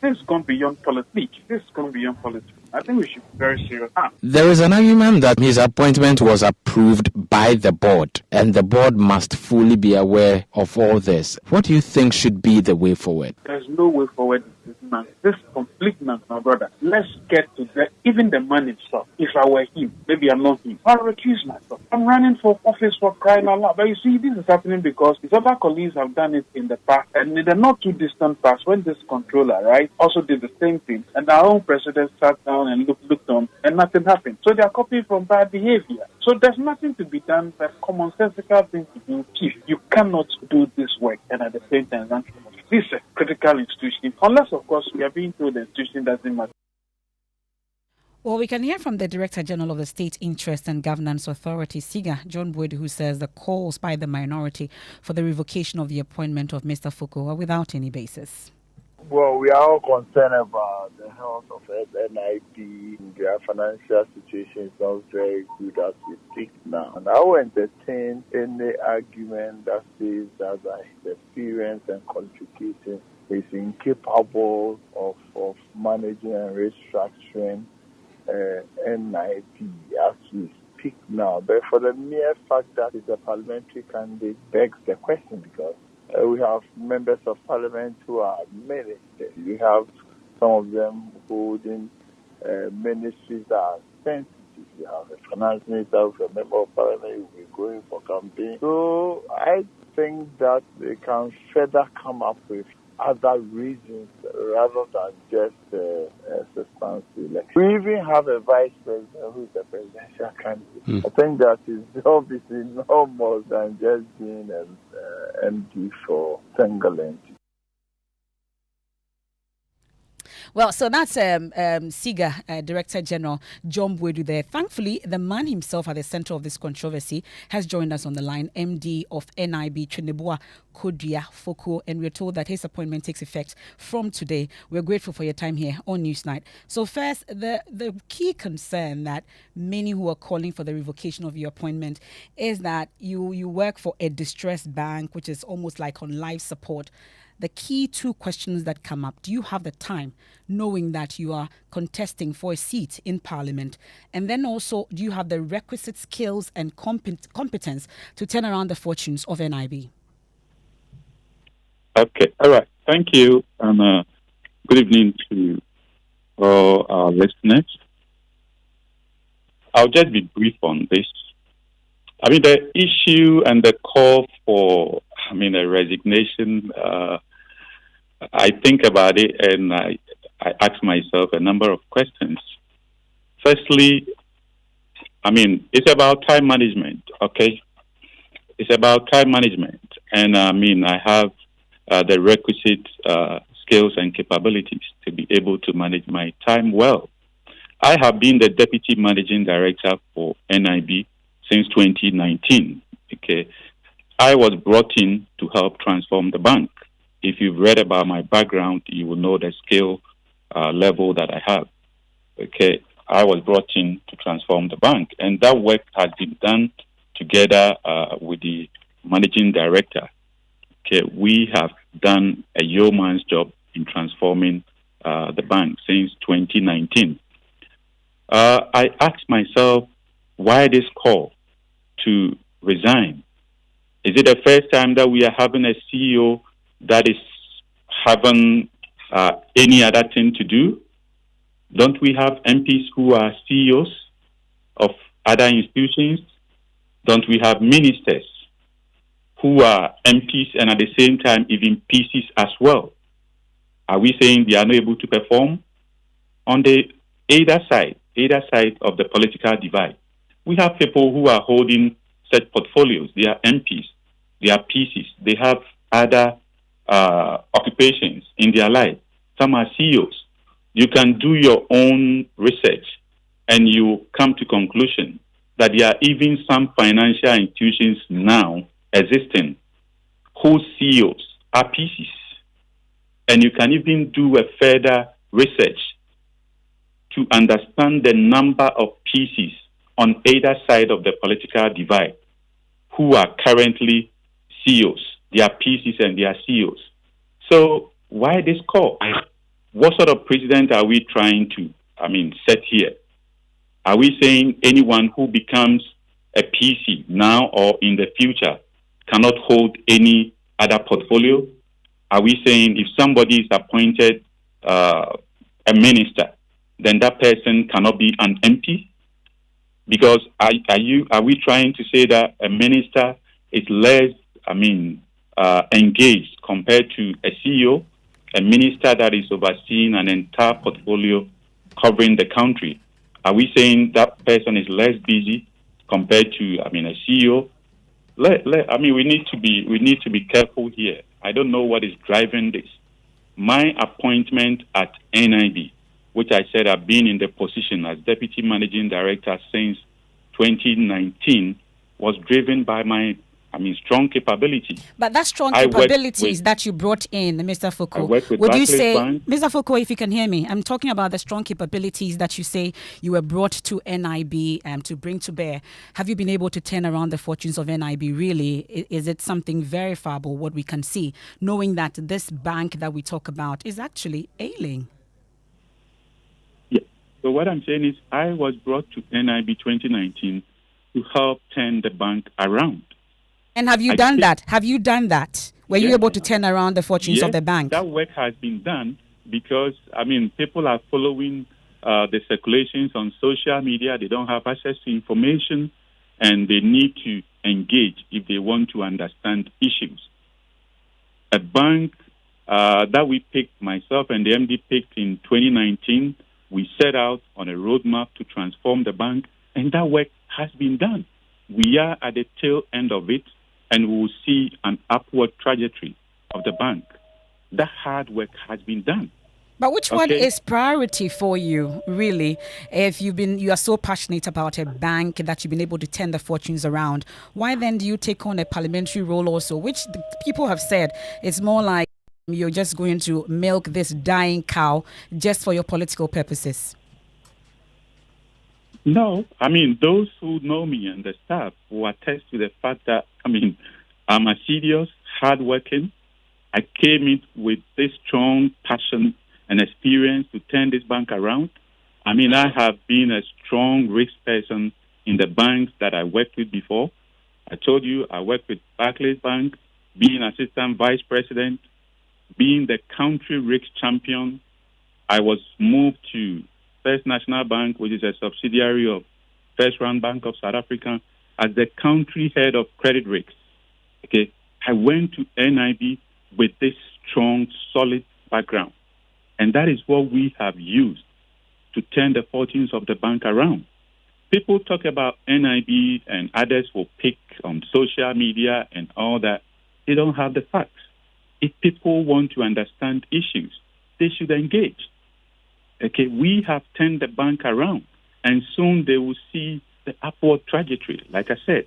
is going beyond politics. This is going beyond politics. I think we should be very serious. There is an argument that his appointment was approved by the board, and the board must fully be aware of all this. What do you think should be the way forward? There's no way forward. This complete nonsense, my brother. Let's get to even the man himself. If I were him, maybe I'm not him, I'll recuse myself. I'm running for office for crying out loud. But you see, this is happening because his other colleagues have done it in the past, and in the not too distant past, when this controller, right, also did the same thing, and our own president sat down and looked on, and nothing happened. So they are copying from bad behavior. So there's nothing to be done but commonsensical thing to do. Chief, you cannot do this work and at the same time run for office. This is a critical institution, unless, of course, we are being told the institution doesn't matter. Well, we can hear from the Director General of the State Interest and Governance Authority, SIGA, John Boyd, who says the calls by the minority for the revocation of the appointment of Mr. Fuku are without any basis. Well, we are all concerned about the health of NIB. Their financial situation is not very good as we speak now. And I will entertain any argument that says that his experience and qualification is incapable of managing and restructuring NIB as we speak now. But for the mere fact that he's a parliamentary candidate begs the question, because we have members of parliament who are many. We have some of them holding ministries that are sensitive. We have a finance minister, with a member of parliament who will be going for campaign. So I think that they can further come up with other reasons rather than just substantial election. We even have a vice president who is a presidential candidate. I think that is obviously no more than just being an MD for single entity. Well, so that's SIGA Director General John Boyd there. Thankfully, the man himself at the center of this controversy has joined us on the line, MD of NIB, Trinebua Kodia Foko, and we're told that his appointment takes effect from today. We're grateful for your time here on Newsnight. So first, the key concern that many who are calling for the revocation of your appointment is that you work for a distressed bank, which is almost like on life support. The key two questions that come up: do you have the time, knowing that you are contesting for a seat in Parliament? And then also, do you have the requisite skills and competence to turn around the fortunes of NIB? Okay, all right. Thank you, and good evening to all our listeners. I'll just be brief on this. I mean, the issue and the call for, a resignation, I think about it and I ask myself a number of questions. Firstly, it's about time management, okay? It's about time management. And I have the requisite skills and capabilities to be able to manage my time well. I have been the Deputy Managing Director for NIB since 2019, okay? I was brought in to help transform the bank. If you've read about my background, you will know the skill level that I have. Okay, I was brought in to transform the bank, and that work has been done together with the managing director. Okay, we have done a yeoman's job in transforming the bank since 2019. I asked myself, why this call to resign? Is it the first time that we are having a CEO that is having any other thing to do? Don't we have MPs who are CEOs of other institutions? Don't we have ministers who are MPs and at the same time even PCs as well? Are we saying they are not able to perform? On the either side of the political divide, we have people who are holding such portfolios. They are MPs, they are PCs, they have other occupations in their life. Some are CEOs. You can do your own research and you come to conclusion that there are even some financial institutions now existing whose CEOs are PCs. And you can even do a further research to understand the number of PCs on either side of the political divide who are currently CEOs. They are PCs and they are CEOs. So why this call? What sort of president are we trying to, set here? Are we saying anyone who becomes a PC now or in the future cannot hold any other portfolio? Are we saying if somebody is appointed a minister, then that person cannot be an MP? Because are we trying to say that a minister is less, engaged compared to a CEO, a minister that is overseeing an entire portfolio covering the country? Are we saying that person is less busy compared to, a CEO? We need to be careful here. I don't know what is driving this. My appointment at NIB, which I said I've been in the position as Deputy Managing Director since 2019, was driven by my strong capability. But that strong capabilities that you brought in, Mr. Foucault, would you say, Mr. Foucault, if you can hear me, I'm talking about the strong capabilities that you say you were brought to NIB to bring to bear. Have you been able to turn around the fortunes of NIB really? Is it something verifiable, what we can see, knowing that this bank that we talk about is actually ailing? Yeah. So what I'm saying is I was brought to NIB 2019 to help turn the bank around. And have you done that? Have you done that? Were you able to turn around the fortunes of the bank? That work has been done because, people are following the circulations on social media. They don't have access to information and they need to engage if they want to understand issues. A bank that we picked, myself and the MD picked in 2019, we set out on a roadmap to transform the bank, and that work has been done. We are at the tail end of it, and we will see an upward trajectory of the bank. That hard work has been done. But which one is priority for you, really? If you are so passionate about a bank that you've been able to turn the fortunes around, why then do you take on a parliamentary role also, which the people have said it's more like you're just going to milk this dying cow just for your political purposes? No, those who know me and the staff will attest to the fact that, I'm a serious, hardworking. I came in with this strong passion and experience to turn this bank around. I have been a strong risk person in the banks that I worked with before. I told you I worked with Barclays Bank, being assistant vice president, being the country risk champion. I was moved to First National Bank, which is a subsidiary of First Round Bank of South Africa, as the country head of credit risk. I went to NIB with this strong, solid background. And that is what we have used to turn the fortunes of the bank around. People talk about NIB and others will pick on social media and all that. They don't have the facts. If people want to understand issues, they should engage. We have turned the bank around, and soon they will see the upward trajectory, like I said.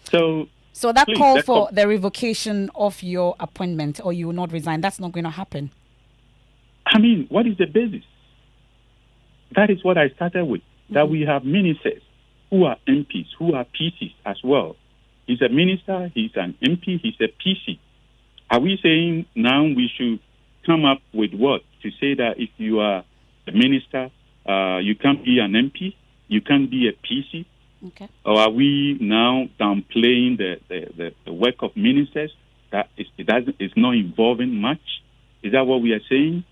So that call for the revocation of your appointment, or you will not resign, that's not going to happen. What is the basis? That is what I started with, that we have ministers who are MPs, who are PCs as well. He's a minister, he's an MP, he's a PC. Are we saying now we should come up with what? To say that if you are a minister, you can't be an MP, you can't be a PC? Okay. Or are we now downplaying the work of ministers that it's not involving much? Is that what we are saying?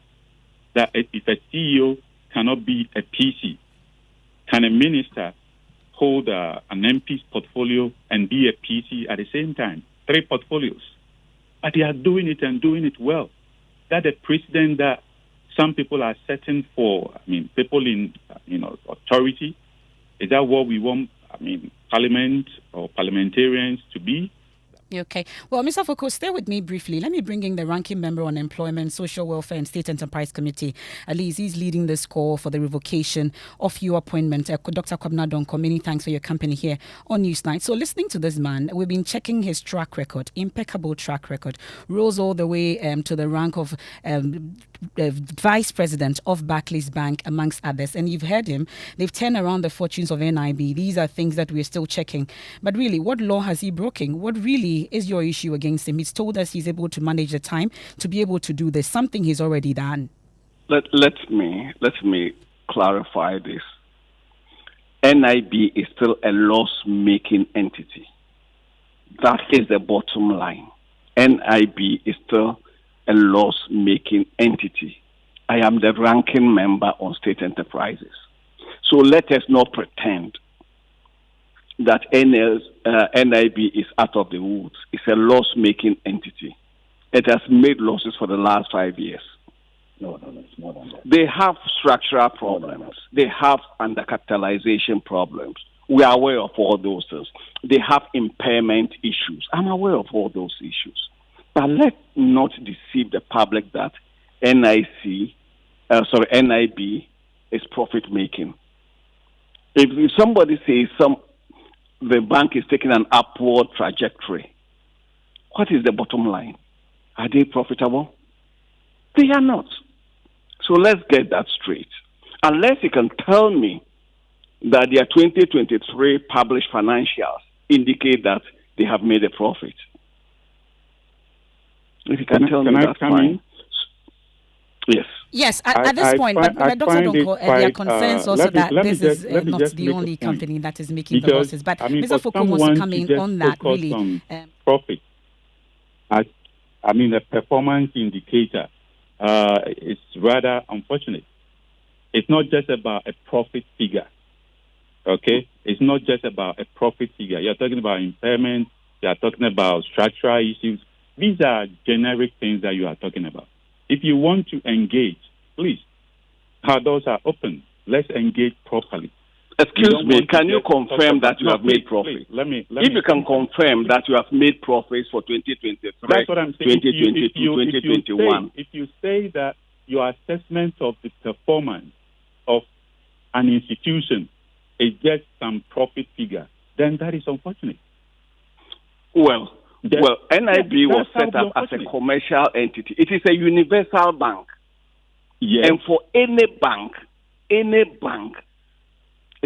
That if a CEO cannot be a PC, can a minister hold an MP's portfolio and be a PC at the same time? 3 portfolios. But they are doing it and doing it well. that a precedent that some people are setting for, people in, authority? Is that what we want, Parliament or parliamentarians to be? Okay. Well, Mr. Foucault, stay with me briefly. Let me bring in the ranking member on Employment, Social Welfare and State Enterprise Committee. At least he's leading this call for the revocation of your appointment. Dr. Kwabena Donko, many thanks for your company here on Newsnight. So listening to this man, we've been checking his track record, impeccable track record, rose all the way to the rank of Vice President of Barclays Bank, amongst others. And you've heard him. They've turned around the fortunes of NIB. These are things that we're still checking. But really, what law has he broken? What really is your issue against him? He's told us he's able to manage the time to be able to do this, something he's already done. Let me clarify this. NIB is still a loss-making entity. That is the bottom line. NIB is still a loss-making entity. I am the ranking member on state enterprises. So let us not pretend that NIB is out of the woods. It's a loss-making entity. It has made losses for the last 5 years. No, it's more than that. They have structural problems. They have undercapitalization problems. We are aware of all those things. They have impairment issues. I'm aware of all those issues. But let's not deceive the public that NIB is profit-making. If somebody says the bank is taking an upward trajectory, what is the bottom line? Are they profitable? They are not. So let's get that straight. Unless you can tell me that their 2023 published financials indicate that they have made a profit. If you can tell me that's fine. Yes. Yes, at this point, but Dr. Donko, there are concerns also that this is not the only company that is making the losses. But Mr. Foucault wants to come in on that, really. Profit, a performance indicator, is rather unfortunate. It's not just about a profit figure, okay? It's not just about a profit figure. You're talking about impairment, you're talking about structural issues. These are generic things that you are talking about. If you want to engage, please, our doors are open. Let's engage properly. Excuse me, can you confirm that you have made profit? If you can confirm that you have made profits for 2023, that's what I'm saying. 2022, 2021. If you say that your assessment of the performance of an institution is just some profit figure, then that is unfortunate. Well, NIB was set up as a commercial entity. It is a universal bank. Yes. And for any bank, it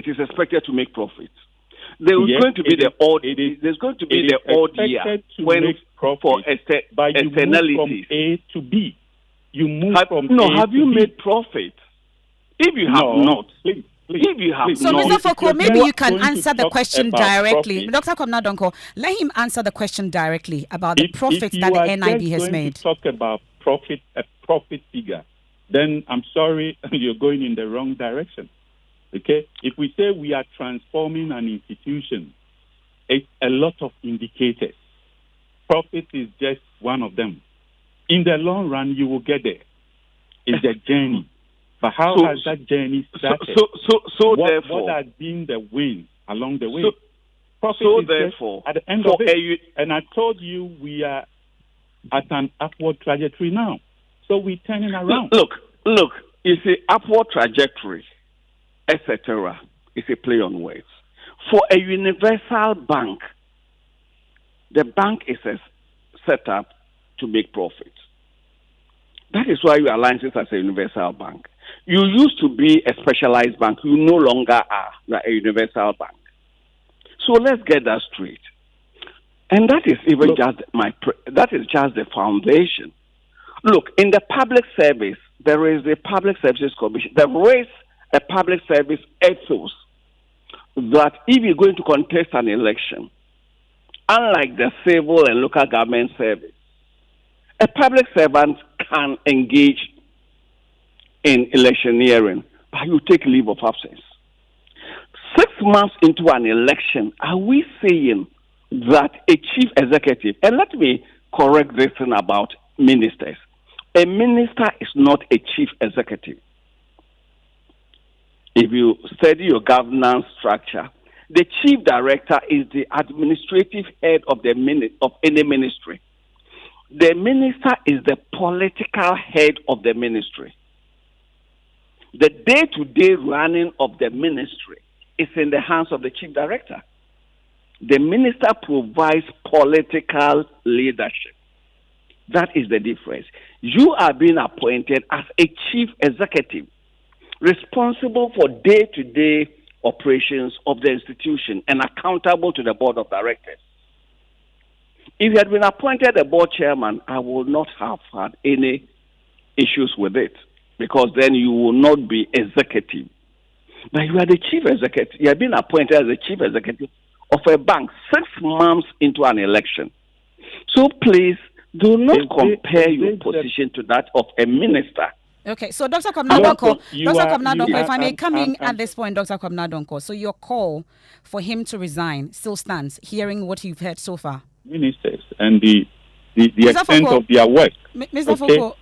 is expected to make profits. There's going to be the odd year when for externalities. From A to B. You move from A have you made profit? If you have not, please. If you have so, Mr. Foucault, maybe you can answer the question directly. Dr. Kwabena Donko, let him answer the question directly about the profits that the NIB has made. If you are talk about profit, a profit figure, then I'm sorry, you're going in the wrong direction. Okay? If we say we are transforming an institution, it's a lot of indicators. Profit is just one of them. In the long run, you will get there. It's a journey. But how has that journey started? Therefore, what has been the win along the way? Therefore, at the end of it, and I told you we are at an upward trajectory now. So we're turning around. Look, it's an upward trajectory, etc. It's a play on words. For a universal bank, the bank is set up to make profits. That is why you align this as a universal bank. You used to be a specialized bank. You no longer are a universal bank. So let's get that straight. And that is that is just the foundation. Look, in the public service, there is a Public Services Commission. There is a public service ethos that if you're going to contest an election, unlike the civil and local government service, a public servant can engage in electioneering, but you take leave of absence. 6 months into an election, are we saying that a chief executive, and let me correct this thing about ministers, A minister is not a chief executive. If you study your governance structure, the chief director is the administrative head of any ministry. The minister is the political head of the ministry. The day-to-day running of the ministry is in the hands of the chief director. The minister provides political leadership. That is the difference. You are being appointed as a chief executive, responsible for day-to-day operations of the institution and accountable to the board of directors. If you had been appointed a board chairman, I would not have had any issues with it, because then you will not be executive. But you are the chief executive. You have been appointed as the chief executive of a bank 6 months into an election. So please do not compare your position to that of a minister. Okay, so Dr. Kwabena-Donkor, if I may come in at this point, Dr. Kwabena-Donkor, so your call for him to resign still stands, hearing what you've heard so far? Ministers and the extent of their work. Mr. Foucault,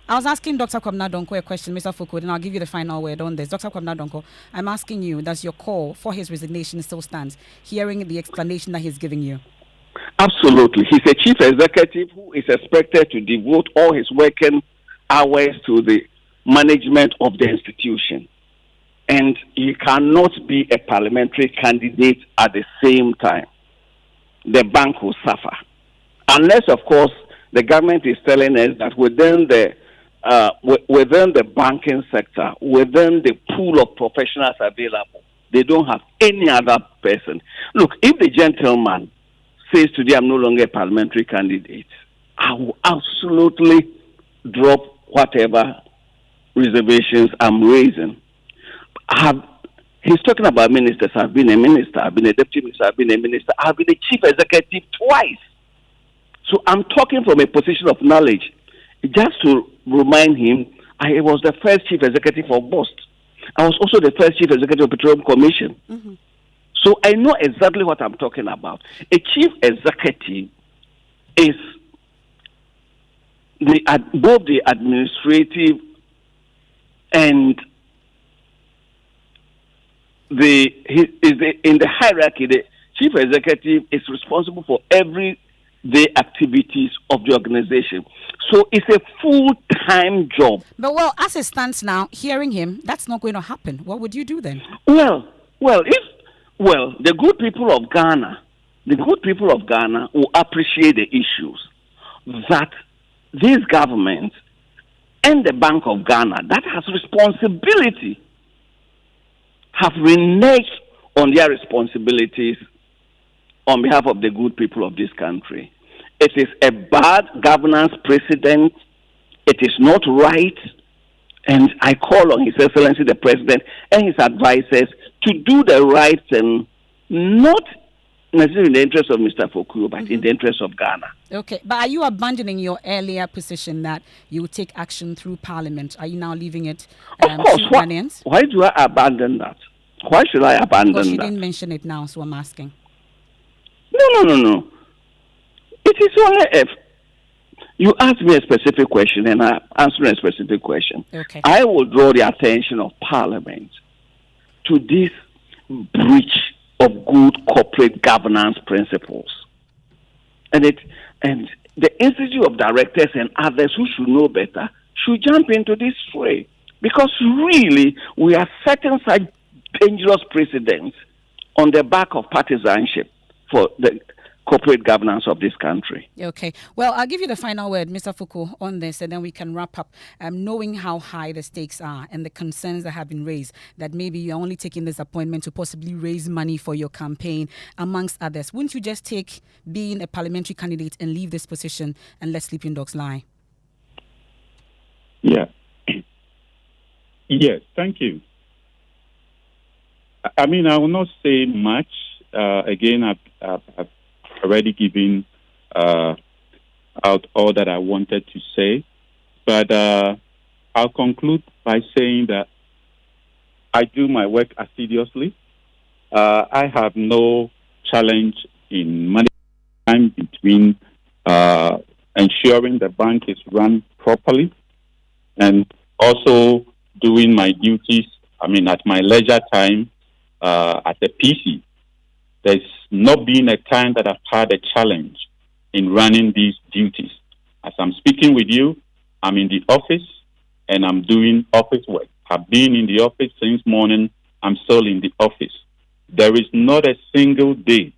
I was asking Dr. Kwabena-Donkor a question, Mr. Foucault, and I'll give you the final word on this. Dr. Kwabena-Donkor, I'm asking you, does your call for his resignation still stand, hearing the explanation that he's giving you? Absolutely. He's a chief executive who is expected to devote all his working hours to the management of the institution. And he cannot be a parliamentary candidate at the same time. The bank will suffer. Unless, of course, the government is telling us that within the banking sector, within the pool of professionals available, they don't have any other person. Look, if the gentleman says today I'm no longer a parliamentary candidate, I will absolutely drop whatever reservations I'm raising. He's talking about ministers. I've been a minister, I've been a deputy minister, I've been a minister, I've been a chief executive twice. So I'm talking from a position of knowledge. Just to remind him, I was the first chief executive of BOST. I was also the first chief executive of Petroleum Commission. Mm-hmm. So I know exactly what I'm talking about. A chief executive is both the administrative and in the hierarchy. The chief executive is responsible for everyday activities of the organization. So it's a full-time job. But as it stands now, hearing him, that's not going to happen. What would you do then? The good people of Ghana will appreciate the issues that this government and the Bank of Ghana, that has responsibility, have reneged on their responsibilities on behalf of the good people of this country. It is a bad governance precedent. It is not right. And I call on His Excellency the President and his advisors to do the right thing, not necessarily in the interest of Mr. Foucault, but in the interest of Ghana. Okay, but are you abandoning your earlier position that you will take action through Parliament? Are you now leaving it of course. Why do I abandon that? Why should I abandon that? Because you didn't mention it now, so I'm asking. No. It is only if you ask me a specific question and I answer a specific question. Okay. I will draw the attention of Parliament to this breach of good corporate governance principles. And the Institute of Directors and others who should know better should jump into this fray. Because really, we are setting such dangerous precedents on the back of partisanship for the corporate governance of this country. Okay. Well, I'll give you the final word, Mr. Foucault, on this, and then we can wrap up. Knowing how high the stakes are and the concerns that have been raised, that maybe you're only taking this appointment to possibly raise money for your campaign, amongst others. Wouldn't you just take being a parliamentary candidate and leave this position and let sleeping dogs lie? Yeah. Yes, thank you. I mean, I will not say much. Again, I've already given out all that I wanted to say. But I'll conclude by saying that I do my work assiduously. I have no challenge in managing time between ensuring the bank is run properly, and also doing my duties, at my leisure time at the PC. There's not been a time that I've had a challenge in running these duties. As I'm speaking with you, I'm in the office and I'm doing office work. I've been in the office since morning. I'm still in the office. There is not a single day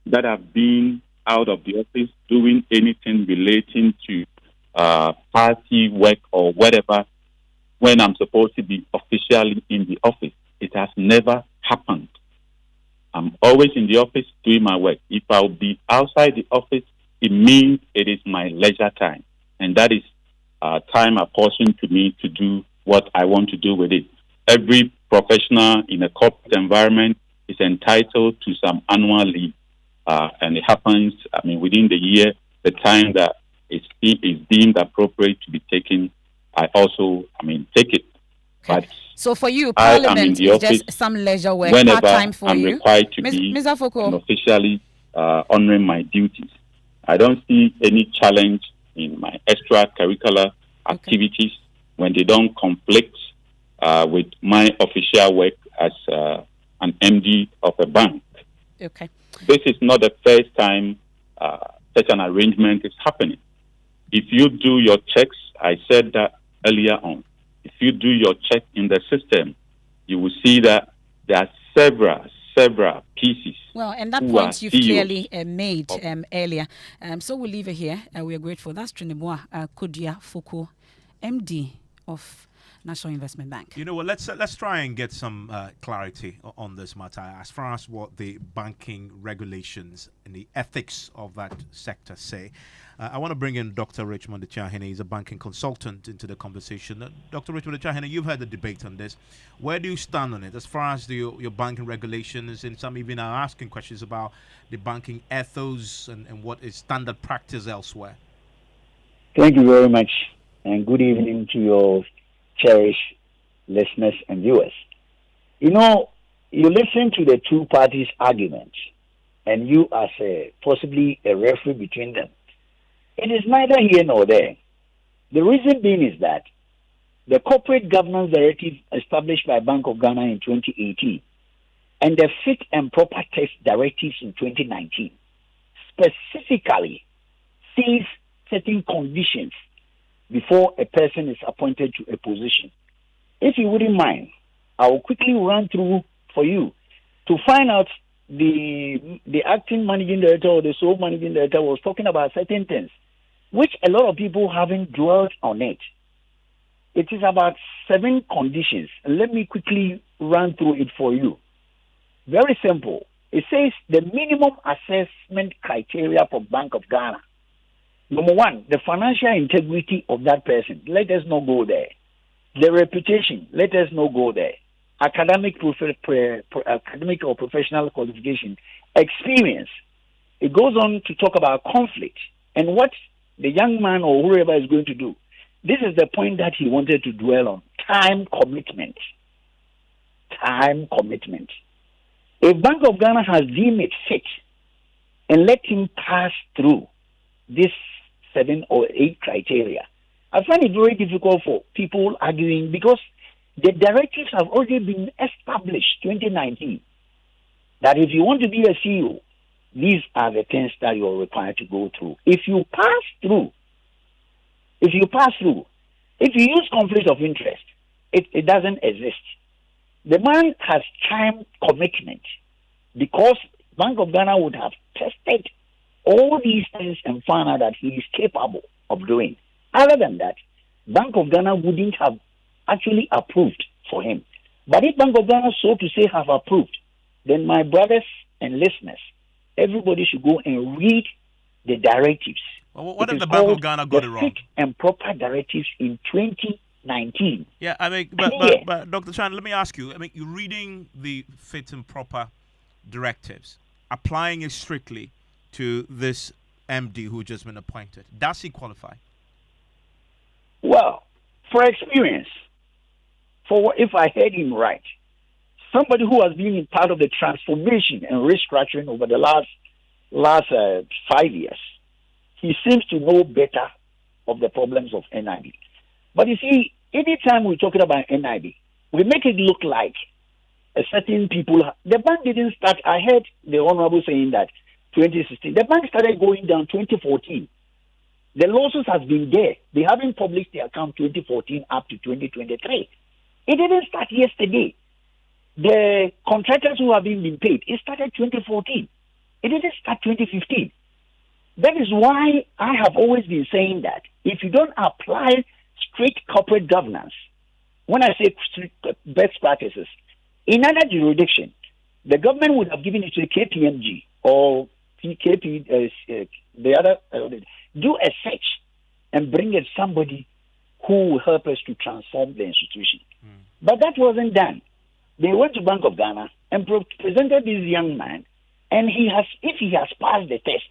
that I've been out of the office doing anything relating to party work or whatever when I'm supposed to be officially in the office. It has never happened. I'm always in the office doing my work. If I'll be outside the office, it means it is my leisure time. And that is time apportioned to me to do what I want to do with it. Every professional in a corporate environment is entitled to some annual leave. And it happens, within the year, the time that is deemed appropriate to be taken, I also, take it. But so for you, Parliament is just some leisure work, part-time for I'm you? Required to be officially honoring my duties. I don't see any challenge in my extracurricular activities when they don't conflict with my official work as an MD of a bank. Okay. This is not the first time such an arrangement is happening. If you do your checks, I said that earlier on, if you do your check in the system, you will see that there are several pieces. Well, and that point you've clearly made earlier. So we'll leave it here. We are grateful. That's Trinibua Kodia Foko, MD of National Investment Bank. You know what? Let's try and get some clarity on this matter as far as what the banking regulations and the ethics of that sector say. I want to bring in Dr. Richmond Achahene. He's a banking consultant into the conversation. Dr. Richmond Achahene, you've heard the debate on this. Where do you stand on it as far as your banking regulations, and some even are asking questions about the banking ethos and what is standard practice elsewhere? Thank you very much, and good evening to your cherished listeners and viewers. You listen to the two parties' arguments, and you as possibly a referee between them. It is neither here nor there. The reason being is that the Corporate Governance Directive established by Bank of Ghana in 2018 and the Fit and Proper Test Directives in 2019 specifically sees certain conditions before a person is appointed to a position. If you wouldn't mind, I will quickly run through for you to find out the acting managing director or the sole managing director was talking about certain things, which a lot of people haven't dwelt on it. It is about 7 conditions. Let me quickly run through it for you. Very simple. It says the minimum assessment criteria for Bank of Ghana. Number 1, the financial integrity of that person. Let us not go there. The reputation. Let us not go there. Academic or professional qualification. Experience. It goes on to talk about conflict and what the young man or whoever is going to do. This is the point that he wanted to dwell on. Time commitment. Time commitment. If Bank of Ghana has deemed it fit and let him pass through this 7 or 8 criteria, I find it very difficult for people arguing because the directives have already been established 2019 that if you want to be a CEO, these are the things that you're required to go through. If you use conflict of interest, it doesn't exist. The man has time commitment because Bank of Ghana would have tested all these things and found out that he is capable of doing. Other than that, Bank of Ghana wouldn't have actually approved for him. But if Bank of Ghana, so to say, have approved, then my brothers and listeners, everybody should go and read the directives. Well, what if the Bank of Ghana got it wrong? Fit and Proper Directives in 2019. Yeah, but Dr. Chan, let me ask you. You're reading the Fit and Proper Directives, applying it strictly to this MD who just been appointed. Does he qualify? Well, for experience, if I heard him right, somebody who has been in part of the transformation and restructuring over the last 5 years, he seems to know better of the problems of NIB. But you see, anytime we're talking about NIB, we make it look like a certain people. The bank didn't start. I heard the Honorable saying that 2016. The bank started going down 2014. The losses has been there. They haven't published the account 2014 up to 2023. It didn't start yesterday. The contractors who have been paid, it started 2014. It didn't start 2015. That is why I have always been saying that if you don't apply strict corporate governance, when I say strict best practices, in other jurisdiction, the government would have given it to the KPMG or PKP, the other, do a search and bring in somebody who will help us to transform the institution. But that wasn't done. They went to Bank of Ghana and presented this young man, and if he has passed the test,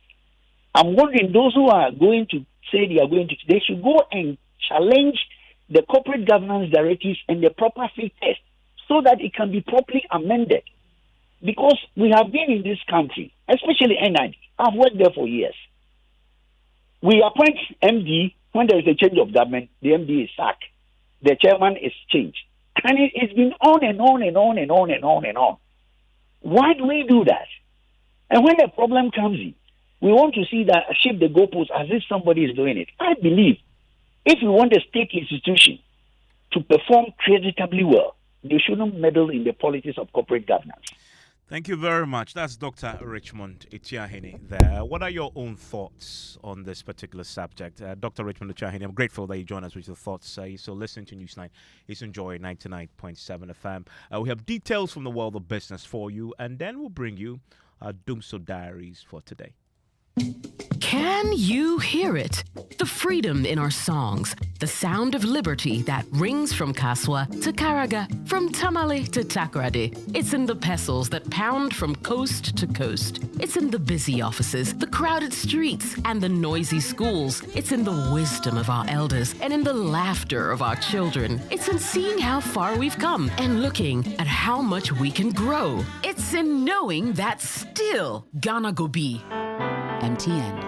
I'm wondering those who are going to say they should go and challenge the corporate governance directives and the proper fit test so that it can be properly amended. Because we have been in this country, especially NID. I've worked there for years. We appoint MD when there is a change of government. The MD is sacked. The chairman is changed, and it's been on and on and on and on and on and on. Why do we do that? And when the problem comes in, we want to see that shift the goalposts as if somebody is doing it. I believe if you want a state institution to perform creditably well, they shouldn't meddle in the politics of corporate governance. Thank you very much. That's Dr. Richmond Itiahene there. What are your own thoughts on this particular subject? Dr. Richmond Itiahene, I'm grateful that you joined us with your thoughts. So listen to Newsnight. It's Enjoy 99.7 FM. We have details from the world of business for you, and then we'll bring you our Doomso Diaries for today. Can you hear it? The freedom in our songs, the sound of liberty that rings from Kaswa to Karaga, from Tamale to Takoradi. It's in the pestles that pound from coast to coast. It's in the busy offices, the crowded streets, and the noisy schools. It's in the wisdom of our elders and in the laughter of our children. It's in seeing how far we've come and looking at how much we can grow. It's in knowing that still Ghana go be. MTN.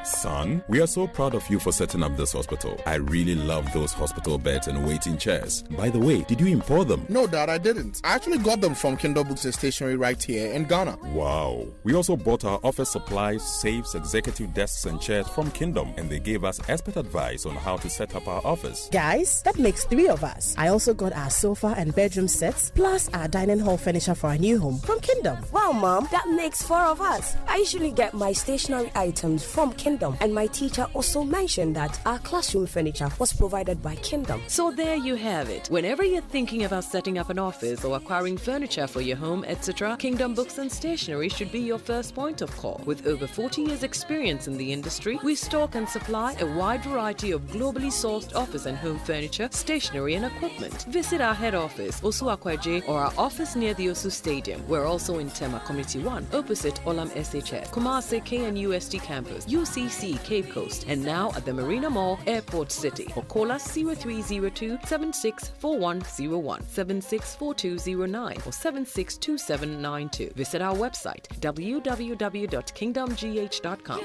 Son, we are so proud of you for setting up this hospital. I really love those hospital beds and waiting chairs. By the way, did you import them? No, Dad, I didn't. I actually got them from Kindle Books and Stationery right here in Ghana. Wow. We also bought our office supplies, safes, executive desks and chairs from Kingdom, and they gave us expert advice on how to set up our office. Guys, that makes 3 of us. I also got our sofa and bedroom sets, plus our dining hall furniture for our new home from Kingdom. Wow, Mom, that makes 4 of us. I usually get my stationery items from Kingdom, and my teacher also mentioned that our classroom furniture was provided by Kingdom. So there you have it. Whenever you're thinking about setting up an office or acquiring furniture for your home, etc., Kingdom Books and Stationery should be your first point of call. With over 40 years experience in the industry, we stock and supply a wide variety of globally sourced office and home furniture, stationery and equipment. Visit our head office, Osu Akwaje, or our office near the Osu Stadium. We're also in Tema Community 1, opposite Olam SHF, Kumasi KNUST campus, UCC Cape Coast, and now at the Marina Mall, Airport City. Or call us 0302 764101, 764209, or 762792. Visit our website www.kingdomgh.com.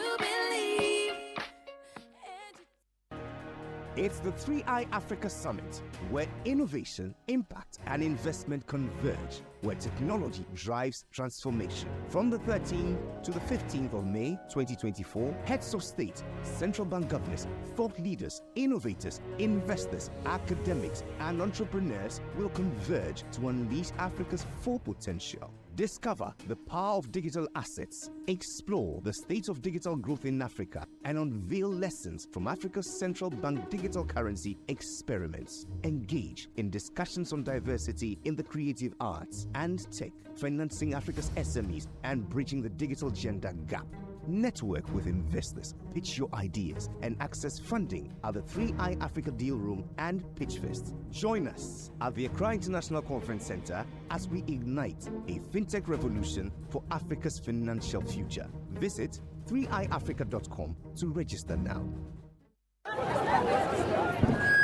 It's the 3i Africa Summit, where innovation, impact, and investment converge, where technology drives transformation. From the 13th to the 15th of May 2024, heads of state, central bank governors, thought leaders, innovators, investors, academics, and entrepreneurs will converge to unleash Africa's full potential. Discover the power of digital assets, explore the state of digital growth in Africa, and unveil lessons from Africa's central bank digital currency experiments. Engage in discussions on diversity in the creative arts and tech, financing Africa's SMEs and bridging the digital gender gap. Network with investors, pitch your ideas, and access funding at the 3i Africa Deal Room and Pitchfest. Join us at the Accra International Conference Center as we ignite a fintech revolution for Africa's financial future. Visit 3iafrica.com to register now.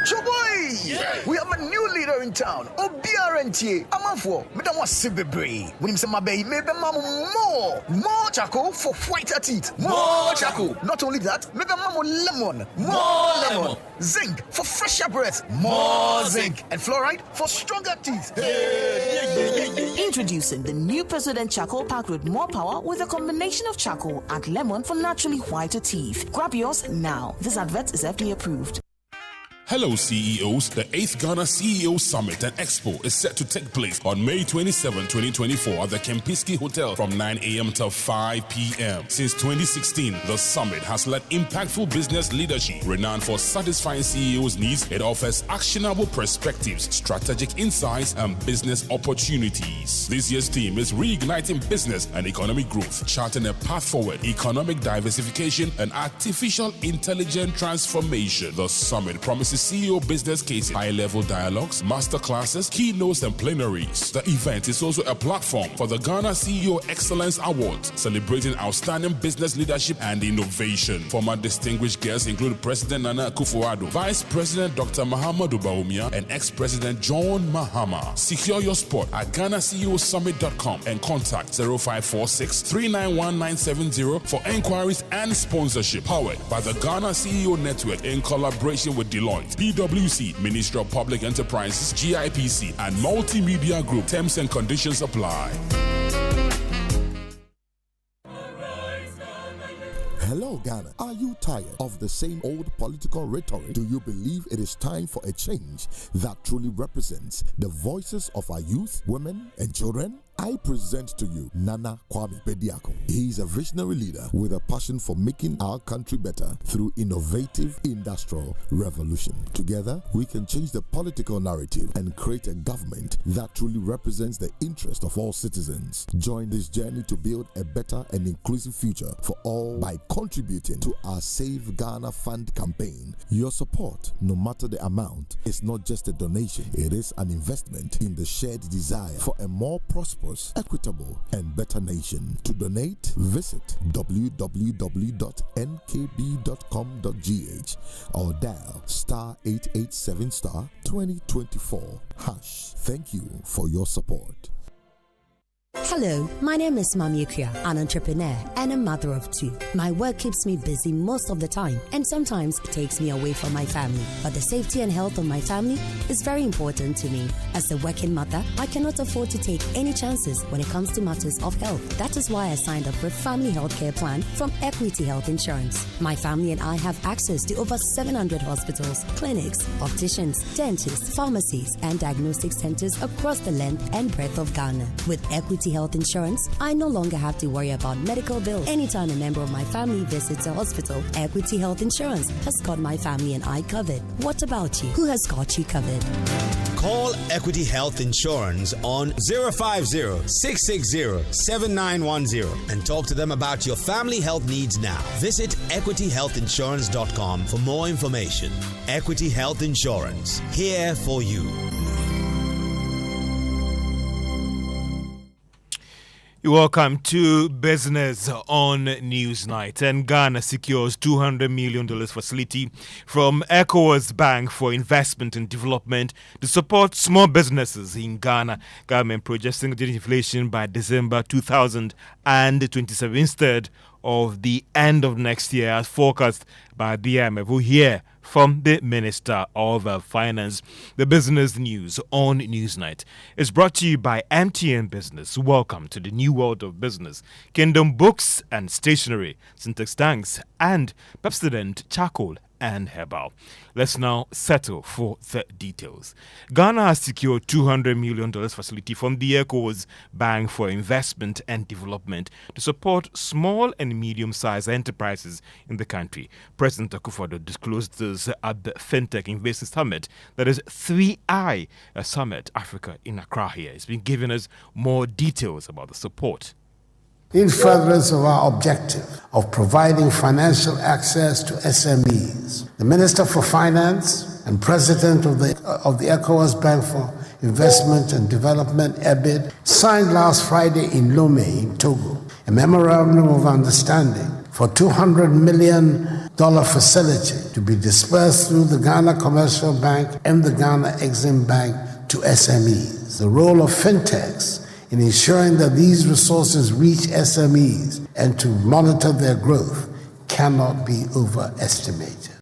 Choboy! We have a new leader in town. OBRNT. Amanfo. Madam was Sibebre. When him say my baby, maybe more charcoal for whiter teeth. More charcoal. Not only that, maybe lemon. More lemon. Zinc for fresher breath. More zinc. And fluoride for stronger teeth. Introducing the new President Charcoal packed with more power with a combination of charcoal and lemon for naturally whiter teeth. Grab yours now. This advert is FDA approved. Hello CEOs, the 8th Ghana CEO Summit and Expo is set to take place on May 27, 2024 at the Kempinski Hotel from 9 a.m. till 5 p.m. Since 2016, the summit has led impactful business leadership. Renowned for satisfying CEOs' needs, it offers actionable perspectives, strategic insights, and business opportunities. This year's theme is reigniting business and economic growth, charting a path forward, economic diversification, and artificial intelligence transformation. The summit promises CEO business cases, high-level dialogues, masterclasses, keynotes, and plenaries. The event is also a platform for the Ghana CEO Excellence Awards, celebrating outstanding business leadership and innovation. Former distinguished guests include President Nana Akufo-Addo, Vice President Dr. Mahamudu Bawumia, and ex-President John Mahama. Secure your spot at GhanaCEOSummit.com and contact 0546 391 970 for enquiries and sponsorship. Powered by the Ghana CEO Network in collaboration with Deloitte, PwC, Ministry of Public Enterprises, GIPC, and Multimedia Group. Terms and conditions apply. Hello, Ghana. Are you tired of the same old political rhetoric? Do you believe it is time for a change that truly represents the voices of our youth, women, and children? I present to you Nana Kwame Bediako. He is a visionary leader with a passion for making our country better through innovative industrial revolution. Together, we can change the political narrative and create a government that truly represents the interest of all citizens. Join this journey to build a better and inclusive future for all by contributing to our Save Ghana Fund campaign. Your support, no matter the amount, is not just a donation. It is an investment in the shared desire for a more prosperous, equitable, and better nation. To donate, visit www.nkb.com.gh or dial *887 *2024 #. Thank you for your support. Hello, my name is Mami Akua, an entrepreneur and a mother of two. My work keeps me busy most of the time and sometimes it takes me away from my family. But the safety and health of my family is very important to me. As a working mother, I cannot afford to take any chances when it comes to matters of health. That is why I signed up for a family health care plan from Equity Health Insurance. My family and I have access to over 700 hospitals, clinics, opticians, dentists, pharmacies, and diagnostic centers across the length and breadth of Ghana. With Equity Health Insurance, I no longer have to worry about medical bills. Anytime a member of my family visits a hospital, Equity Health Insurance has got my family and I covered. What about you? Who has got you covered? Call Equity Health Insurance on 050-660-7910 and talk to them about your family health needs now. Visit equityhealthinsurance.com for more information. Equity Health Insurance, here for you. Welcome to Business on Newsnight. And Ghana secures $200 million facility from ECOWAS Bank for Investment and Development to support small businesses in Ghana. Government projecting inflation by December 2027 instead of the end of next year as forecast by the IMF. We'll hear from the Minister of Finance. The business news on Newsnight is brought to you by MTN Business. Welcome to the new world of business. Kingdom Books and Stationery, Syntax Tanks, and Pepsodent Charcoal and Herbal. Let's now settle for the details. Ghana has secured $200 million facility from the ECOWAS Bank for Investment and Development to support small and medium-sized enterprises in the country. President Akufo-Addo disclosed this at the FinTech Investor Summit, that is 3I Summit Africa in Accra here. He's been giving us more details about the support. In furtherance of our objective of providing financial access to SMEs, the Minister for Finance and President of the ECOWAS Bank for Investment and Development, EBID, signed last Friday in Lomé, in Togo, a memorandum of understanding for $200 million dollar facility to be dispersed through the Ghana Commercial Bank and the Ghana Exim Bank to SMEs. The role of fintechs in ensuring that these resources reach SMEs and to monitor their growth cannot be overestimated.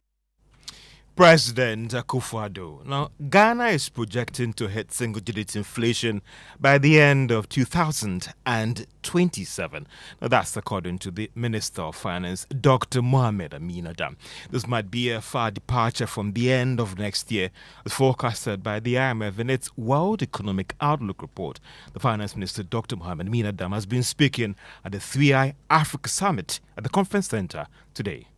President Akufo-Addo. Now, Ghana is projecting to hit single-digit inflation by the end of 2027. Now, that's according to the Minister of Finance, Dr. Mohamed Amin Adam. This might be a far departure from the end of next year, as forecasted by the IMF in its World Economic Outlook report. The Finance Minister, Dr. Mohamed Amin Adam, has been speaking at the 3i Africa Summit at the Conference Center today.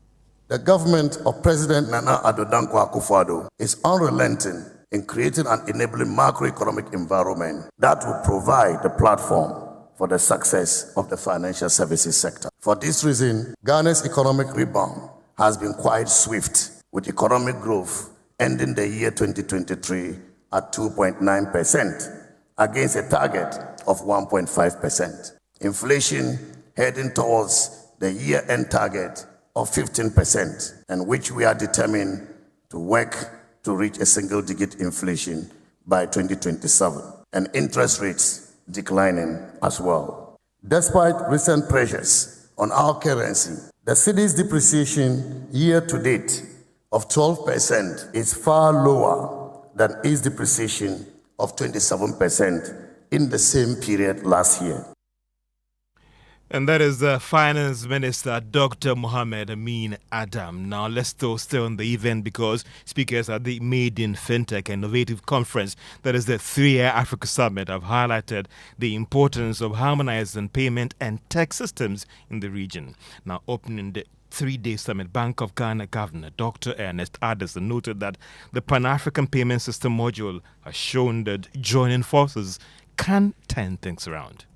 The government of President Nana Addo Dankwa Akufo-Addo is unrelenting in creating an enabling macroeconomic environment that will provide the platform for the success of the financial services sector. For this reason, Ghana's economic rebound has been quite swift, with economic growth ending the year 2023 at 2.9% against a target of 1.5%. Inflation heading towards the year-end target of 15%, and which we are determined to work to reach a single-digit inflation by 2027, and interest rates declining as well. Despite recent pressures on our currency, the cedi's depreciation year-to-date of 12% is far lower than its depreciation of 27% in the same period last year. And that is the Finance Minister, Dr. Mohamed Amin Adam. Now, let's stay on the event because speakers at the Made in Fintech Innovative Conference, that is the 3i Africa Summit, have highlighted the importance of harmonizing payment and tech systems in the region. Now, opening the 3-day summit, Bank of Ghana Governor Dr. Ernest Addison noted that the Pan-African Payment System module has shown that joining forces can turn things around.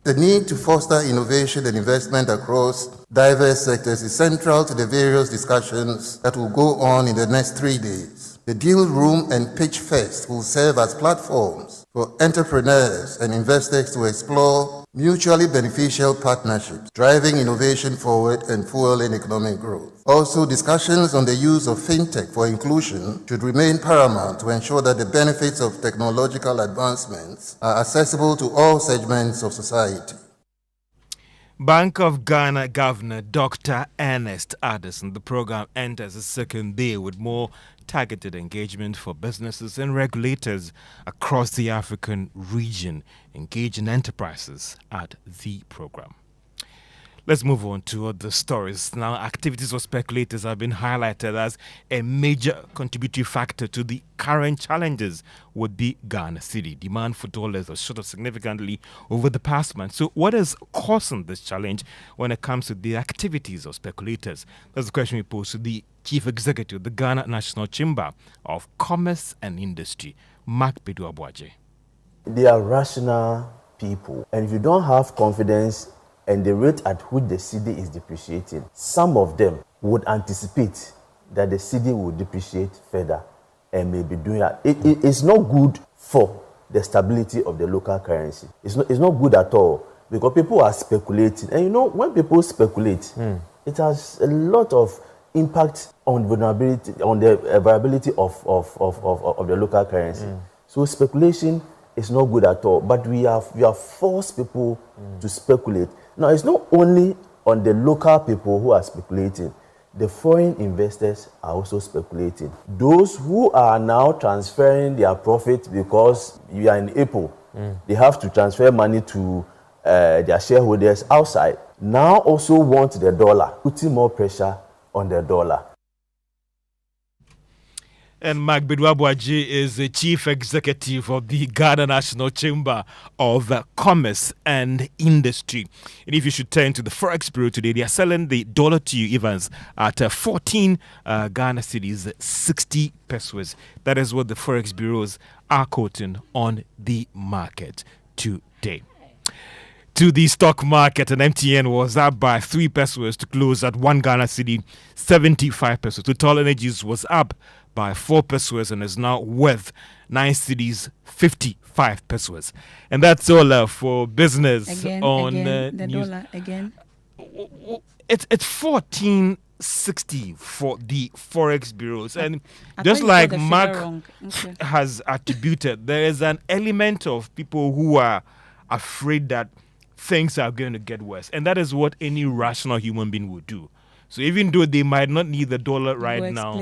The need to foster innovation and investment across diverse sectors is central to the various discussions that will go on in the next 3 days. The Deal Room and Pitch Fest will serve as platforms for entrepreneurs and investors to explore mutually beneficial partnerships, driving innovation forward and fueling economic growth. Also, discussions on the use of fintech for inclusion should remain paramount to ensure that the benefits of technological advancements are accessible to all segments of society. Bank of Ghana Governor Dr. Ernest Addison. The program enters its second day with more targeted engagement for businesses and regulators across the African region engaging enterprises at the program. Let's move on to other stories. Now, activities of speculators have been highlighted as a major contributory factor to the current challenges with the Ghana cedi. Demand for dollars has shot up significantly over the past month. So what is causing this challenge when it comes to the activities of speculators? That's the question we pose to the Chief Executive of the Ghana National Chamber of Commerce and Industry, Mark Bedu-Abuaje. They are rational people. And if you don't have confidence and the rate at which the cedi is depreciating, some of them would anticipate that the cedi will depreciate further and may be doing that. It's not good for the stability of the local currency. It's not good at all because people are speculating. And you know, when people speculate, it has a lot of impact on vulnerability, on the variability of the local currency. So speculation is not good at all. But we have forced people to speculate. Now, it's not only on the local people who are speculating. The foreign investors are also speculating. Those who are now transferring their profit because you are in April, they have to transfer money to their shareholders outside, now also want the dollar, putting more pressure on the dollar. And Mark Bedu-Abuaje is the Chief Executive of the Ghana National Chamber of Commerce and Industry. And if you should turn to the Forex Bureau today, they are selling the dollar to you Evans at 14 Ghana cedis, 60 pesos. That is what the Forex Bureaus are quoting on the market today. To the stock market, and MTN was up by 3 pesos to close at 1 Ghana cedi, 75 pesos. Total Energies was up by 4 pesos and is now worth 9 cedis, 55 pesos. And that's all for business again, on the news. dollar again. It's 14 60 for the forex bureaus. And I just thought you like got the figure Mark wrong. Okay. has attributed, there is an element of people who are afraid that things are going to get worse. And that is what any rational human being would do. So even though they might not need the dollar right now,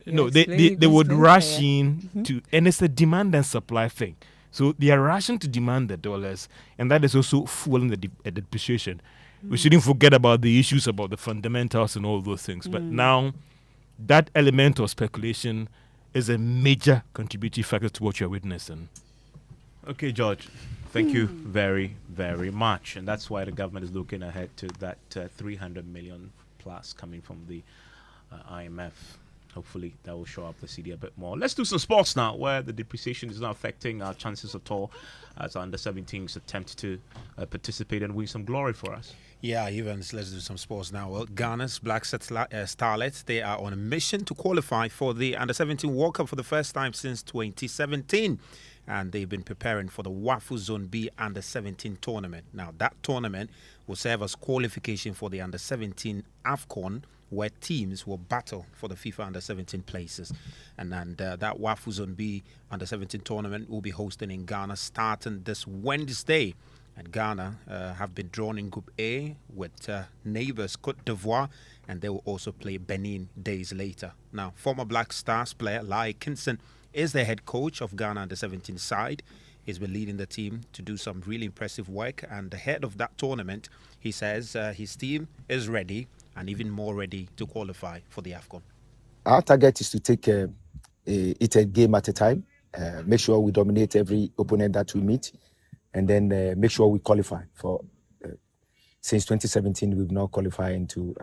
they would rush in to, and it's a demand and supply thing. So they are rushing to demand the dollars, and that is also fueling the depreciation. We shouldn't forget about the issues about the fundamentals and all those things. But now, that element of speculation is a major contributing factor to what you're witnessing. Okay, George. Thank you very, very much. And that's why the government is looking ahead to that 300 million plus coming from the IMF. Hopefully that will show up the CD a bit more. Let's do some sports now, where the depreciation is not affecting our chances at all as our under-17s attempt to participate and win some glory for us. Yeah, Evans, let's do some sports now. Well, Ghana's Black Starlets, they are on a mission to qualify for the Under-17 World Cup for the first time since 2017. And they've been preparing for the WAFU Zone B Under-17 tournament. Now, that tournament will serve as qualification for the Under-17 AFCON, where teams will battle for the FIFA Under-17 places. And that WAFU Zone B Under-17 tournament will be hosted in Ghana starting this Wednesday. And Ghana have been drawn in Group A with neighbours Cote d'Ivoire, and they will also play Benin days later. Now, former Black Stars player Lai Kinson is the head coach of Ghana Under-17 side. He's been leading the team to do some really impressive work, and ahead of that tournament, he says his team is ready and even more ready to qualify for the AFCON. Our target is to take it a game at a time, make sure we dominate every opponent that we meet, and then make sure we qualify for. Since 2017, we've now qualified into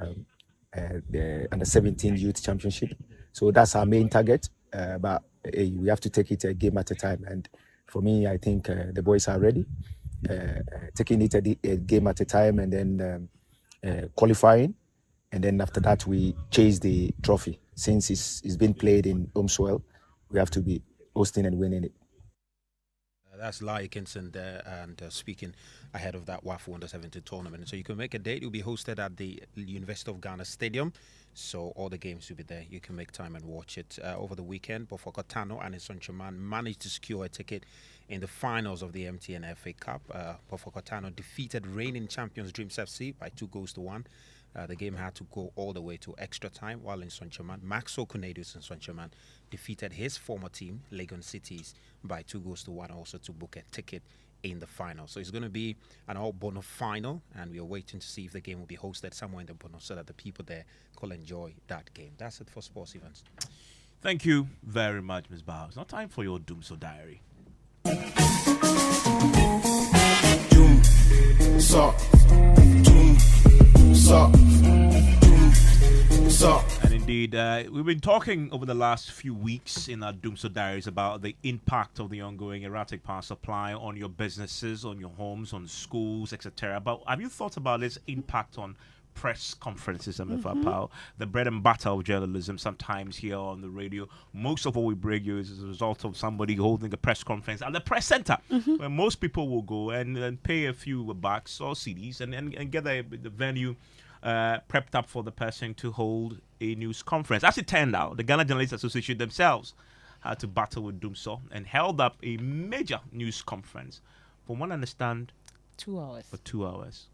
the Under-17 Youth Championship. So that's our main target, but we have to take it a game at a time. And for me, I think the boys are ready, taking it a game at a time, and then qualifying. And then after that, we chase the trophy. Since it's been played in home soil, we have to be hosting and winning it. That's Lai Kinson there, and speaking ahead of that WAFU Under-17 tournament. So you can make a date. It will be hosted at the University of Ghana Stadium. So all the games will be there. You can make time and watch it. Over the weekend, Bofokotano and Isonchaman managed to secure a ticket in the finals of the MTN FA Cup. Bofokotano defeated reigning champions Dreams FC by 2-1. The game had to go all the way to extra time, while in Sonchaman, Maxwell Kunedus in Sonchaman defeated his former team, Legon Cities, by 2-1, also to book a ticket in the final. So it's going to be an all-Bono final, and we are waiting to see if the game will be hosted somewhere in the Bono so that the people there can enjoy that game. That's it for sports events. Thank you very much, Ms. Bao. It's not time for your Doomso Diary. And indeed, we've been talking over the last few weeks in our Doomso Diaries about the impact of the ongoing erratic power supply on your businesses, on your homes, on schools, etc. But have you thought about its impact on press conferences, Emefa Apawu, the bread and butter of journalism? Sometimes here on the radio, most of what we bring you is as a result of somebody holding a press conference at the press center, where most people will go and pay a few bucks or CDs and get the venue prepped up for the person to hold a news conference. As it turned out, the Ghana Journalists Association themselves had to battle with Doomso and held up a major news conference, from what I understand, 2 hours. For 2 hours.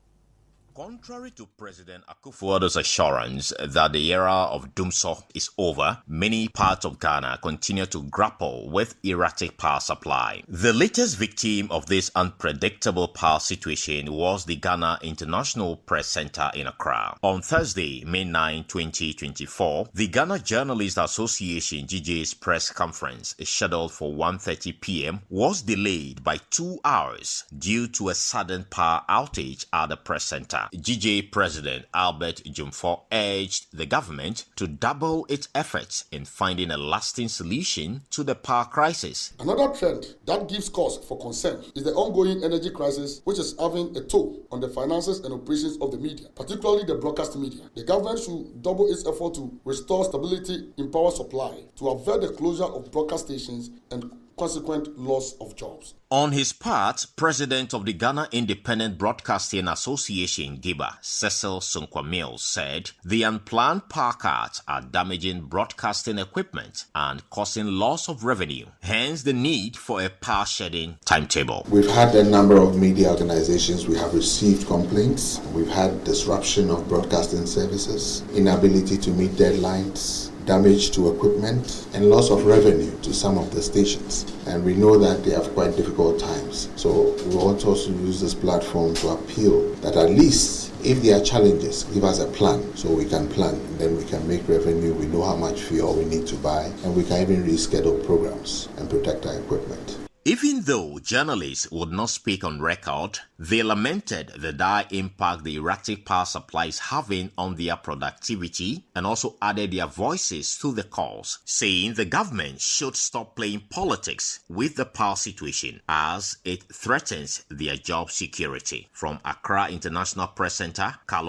Contrary to President Akufo-Addo's assurance that the era of Doomso is over, many parts of Ghana continue to grapple with erratic power supply. The latest victim of this unpredictable power situation was the Ghana International Press Center in Accra. On Thursday, May 9, 2024, the Ghana Journalists Association GJ's press conference, scheduled for 1:30 p.m., was delayed by 2 hours due to a sudden power outage at the press center. GJ President Albert Jumfo urged the government to double its efforts in finding a lasting solution to the power crisis. Another trend that gives cause for concern is the ongoing energy crisis, which is having a toll on the finances and operations of the media, particularly the broadcast media. The government should double its effort to restore stability in power supply, to avert the closure of broadcast stations and consequent loss of jobs. On his part, President of the Ghana Independent Broadcasting Association, GIBA, Cecil Sonkwamil, said the unplanned power cuts are damaging broadcasting equipment and causing loss of revenue, hence the need for a power shedding timetable. We've had a number of media organizations, we have received complaints, we've had disruption of broadcasting services, inability to meet deadlines, damage to equipment, and loss of revenue to some of the stations. And we know that they have quite difficult times. So we want to also use this platform to appeal that at least if there are challenges, give us a plan so we can plan. And then we can make revenue, we know how much fuel we need to buy, and we can even reschedule programs and protect our equipment. Even though journalists would not speak on record, they lamented the dire impact the erratic power supply is having on their productivity and also added their voices to the cause, saying the government should stop playing politics with the power situation as it threatens their job security. From Accra International Press Center, Carlo.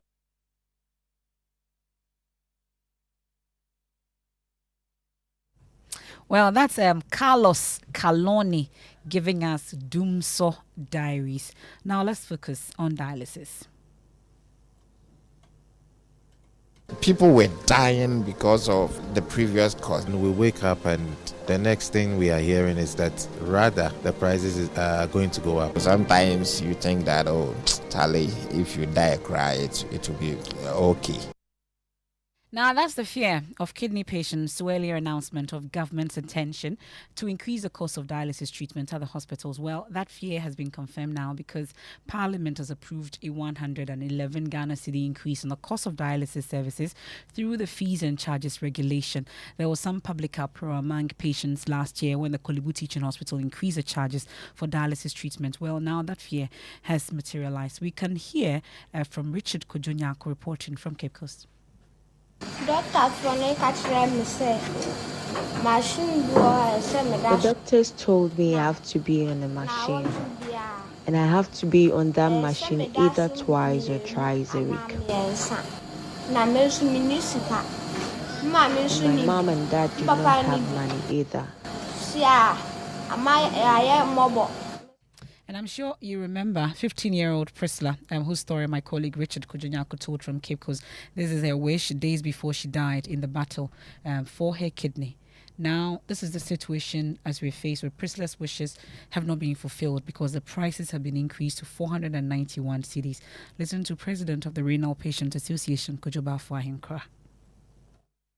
Well, that's Carlos Caloni giving us Doomso Diaries. Now let's focus on dialysis. People were dying because of the previous cost. We wake up and the next thing we are hearing is that rather the prices are going to go up. Sometimes you think that, oh, Charlie, if you die, cry, it will be okay. Now, that's the fear of kidney patients' earlier announcement of government's intention to increase the cost of dialysis treatment at the hospitals. Well, that fear has been confirmed now because Parliament has approved a 111 Ghana cedi increase in the cost of dialysis services through the fees and charges regulation. There was some public uproar among patients last year when the Kolebu Teaching Hospital increased the charges for dialysis treatment. Well, now that fear has materialized. We can hear from Richard Kojonyako reporting from Cape Coast. The doctors told me I have to be on the machine, and I have to be on that machine either twice or thrice a week. And my mom and dad do not have money either. And I'm sure you remember 15-year-old Priscilla, whose story my colleague Richard Kojonyako told from Cape Coast. This is her wish days before she died in the battle for her kidney. Now, this is the situation as we face where Priscilla's wishes have not been fulfilled because the prices have been increased to 491 cedis. Listen to President of the Renal Patient Association, Kojoba Fuahinkra.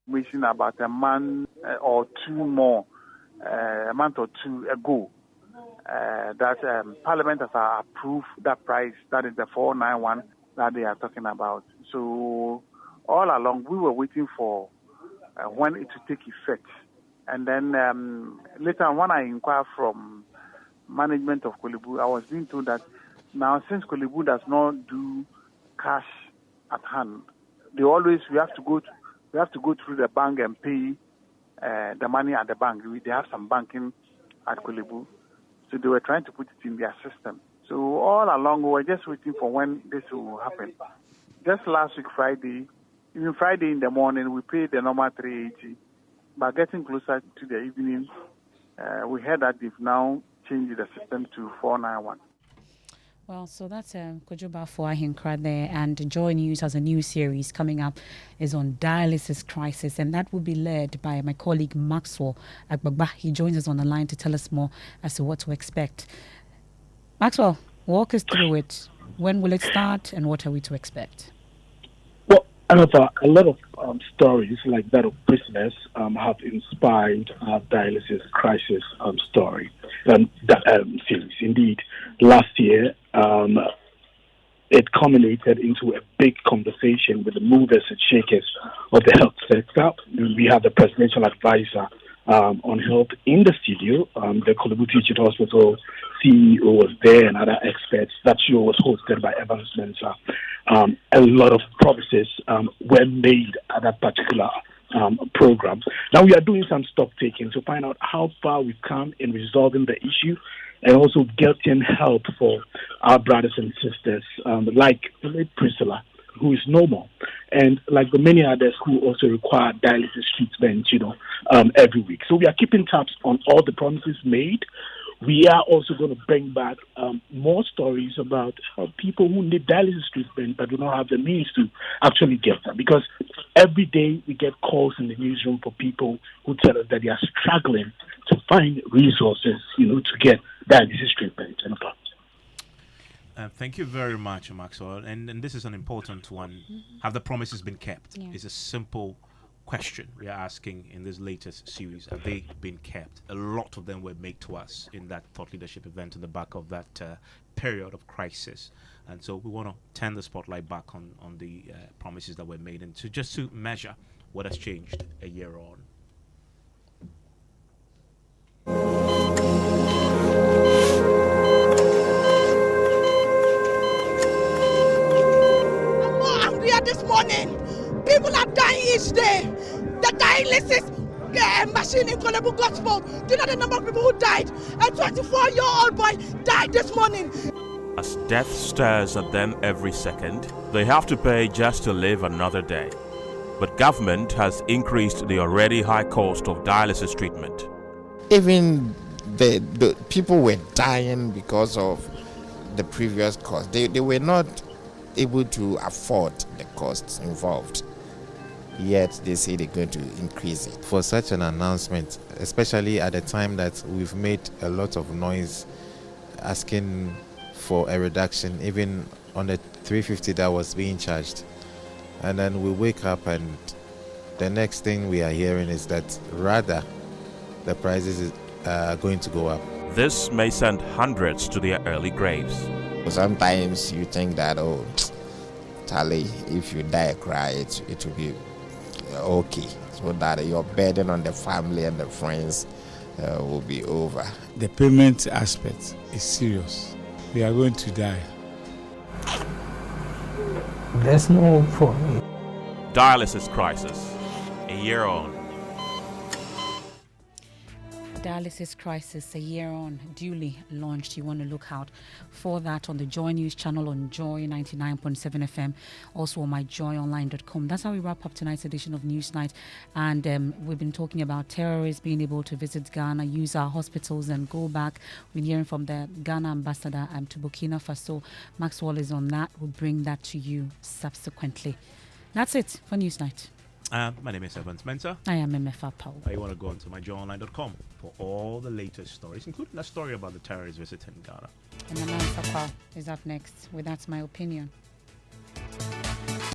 Wishing about a month or two more, a month or two ago, that Parliament has approved that price, that is the 491 that they are talking about. So all along we were waiting for when it will take effect. And then later on when I inquired from management of Kolebu, I was being told that now since Kolebu does not do cash at hand, we have to go through the bank and pay the money at the bank. They have some banking at Kolebu. So they were trying to put it in their system. So all along, we were just waiting for when this will happen. Just last week, Friday in the morning, we paid the normal 380. But getting closer to the evening, we heard that they've now changed the system to 491. Well, so that's Kojoba Fuahinkra there, and Joy News has a new series coming up is on dialysis crisis, and that will be led by my colleague Maxwell Agbagba. He joins us on the line to tell us more as to what to expect. Maxwell, walk us through it. When will it start, and what are we to expect? Well, Emefa, a lot of stories like that of prisoners have inspired our dialysis crisis story series. Indeed, last year, it culminated into a big conversation with the movers and shakers of the health sector. We had the presidential advisor on health in the studio. The Kolebu Teaching Hospital CEO was there and other experts. That show was hosted by Mensah. A lot of promises were made at that particular program. Now we are doing some stock taking to find out how far we've come in resolving the issue and also getting help for our brothers and sisters like Priscilla, who is normal. And like the many others who also require dialysis treatment, every week. So we are keeping tabs on all the promises made. We are also going to bring back more stories about people who need dialysis treatment but do not have the means to actually get them. Because every day we get calls in the newsroom for people who tell us that they are struggling to find resources, to get dialysis treatment. Thank you very much, Maxwell. And this is an important one. Have the promises been kept? Yeah. It's a simple question we are asking in this latest series. Have they been kept? A lot of them were made to us in that thought leadership event in the back of that period of crisis. And so we want to turn the spotlight back on the promises that were made and just to measure what has changed a year on. This morning, people are dying each day. The dialysis machine in Kolebu Gospel. Do you know the number of people who died? A 24-year-old boy died this morning. As death stares at them every second, they have to pay just to live another day. But government has increased the already high cost of dialysis treatment. Even the people were dying because of the previous cost. They were not able to afford the costs involved, yet they say they're going to increase it. For such an announcement, especially at the time that we've made a lot of noise asking for a reduction, even on the 350 that was being charged, and then we wake up and the next thing we are hearing is that rather the prices are going to go up. This may send hundreds to their early graves. Sometimes you think that, Charlie, if you die, cry, it will be okay, so that your burden on the family and the friends will be over. The payment aspect is serious. We are going to die. There's no hope for me. Dialysis crisis, a year on. Dialysis crisis a year on, duly launched. You want to look out for that on the Joy News channel on Joy 99.7 FM, also on myjoyonline.com. That's how we wrap up tonight's edition of Newsnight. And we've been talking about terrorists being able to visit Ghana, use our hospitals and go back. We're hearing from the Ghana ambassador to Burkina Faso. Maxwell is on that. We'll bring that to you subsequently. That's it for Newsnight. My name is Mensah. I am Emefa Apawu. You want to go onto myjoyonline.com for all the latest stories, including that story about the terrorists visiting Ghana. And Mensah is up next with That's My Opinion.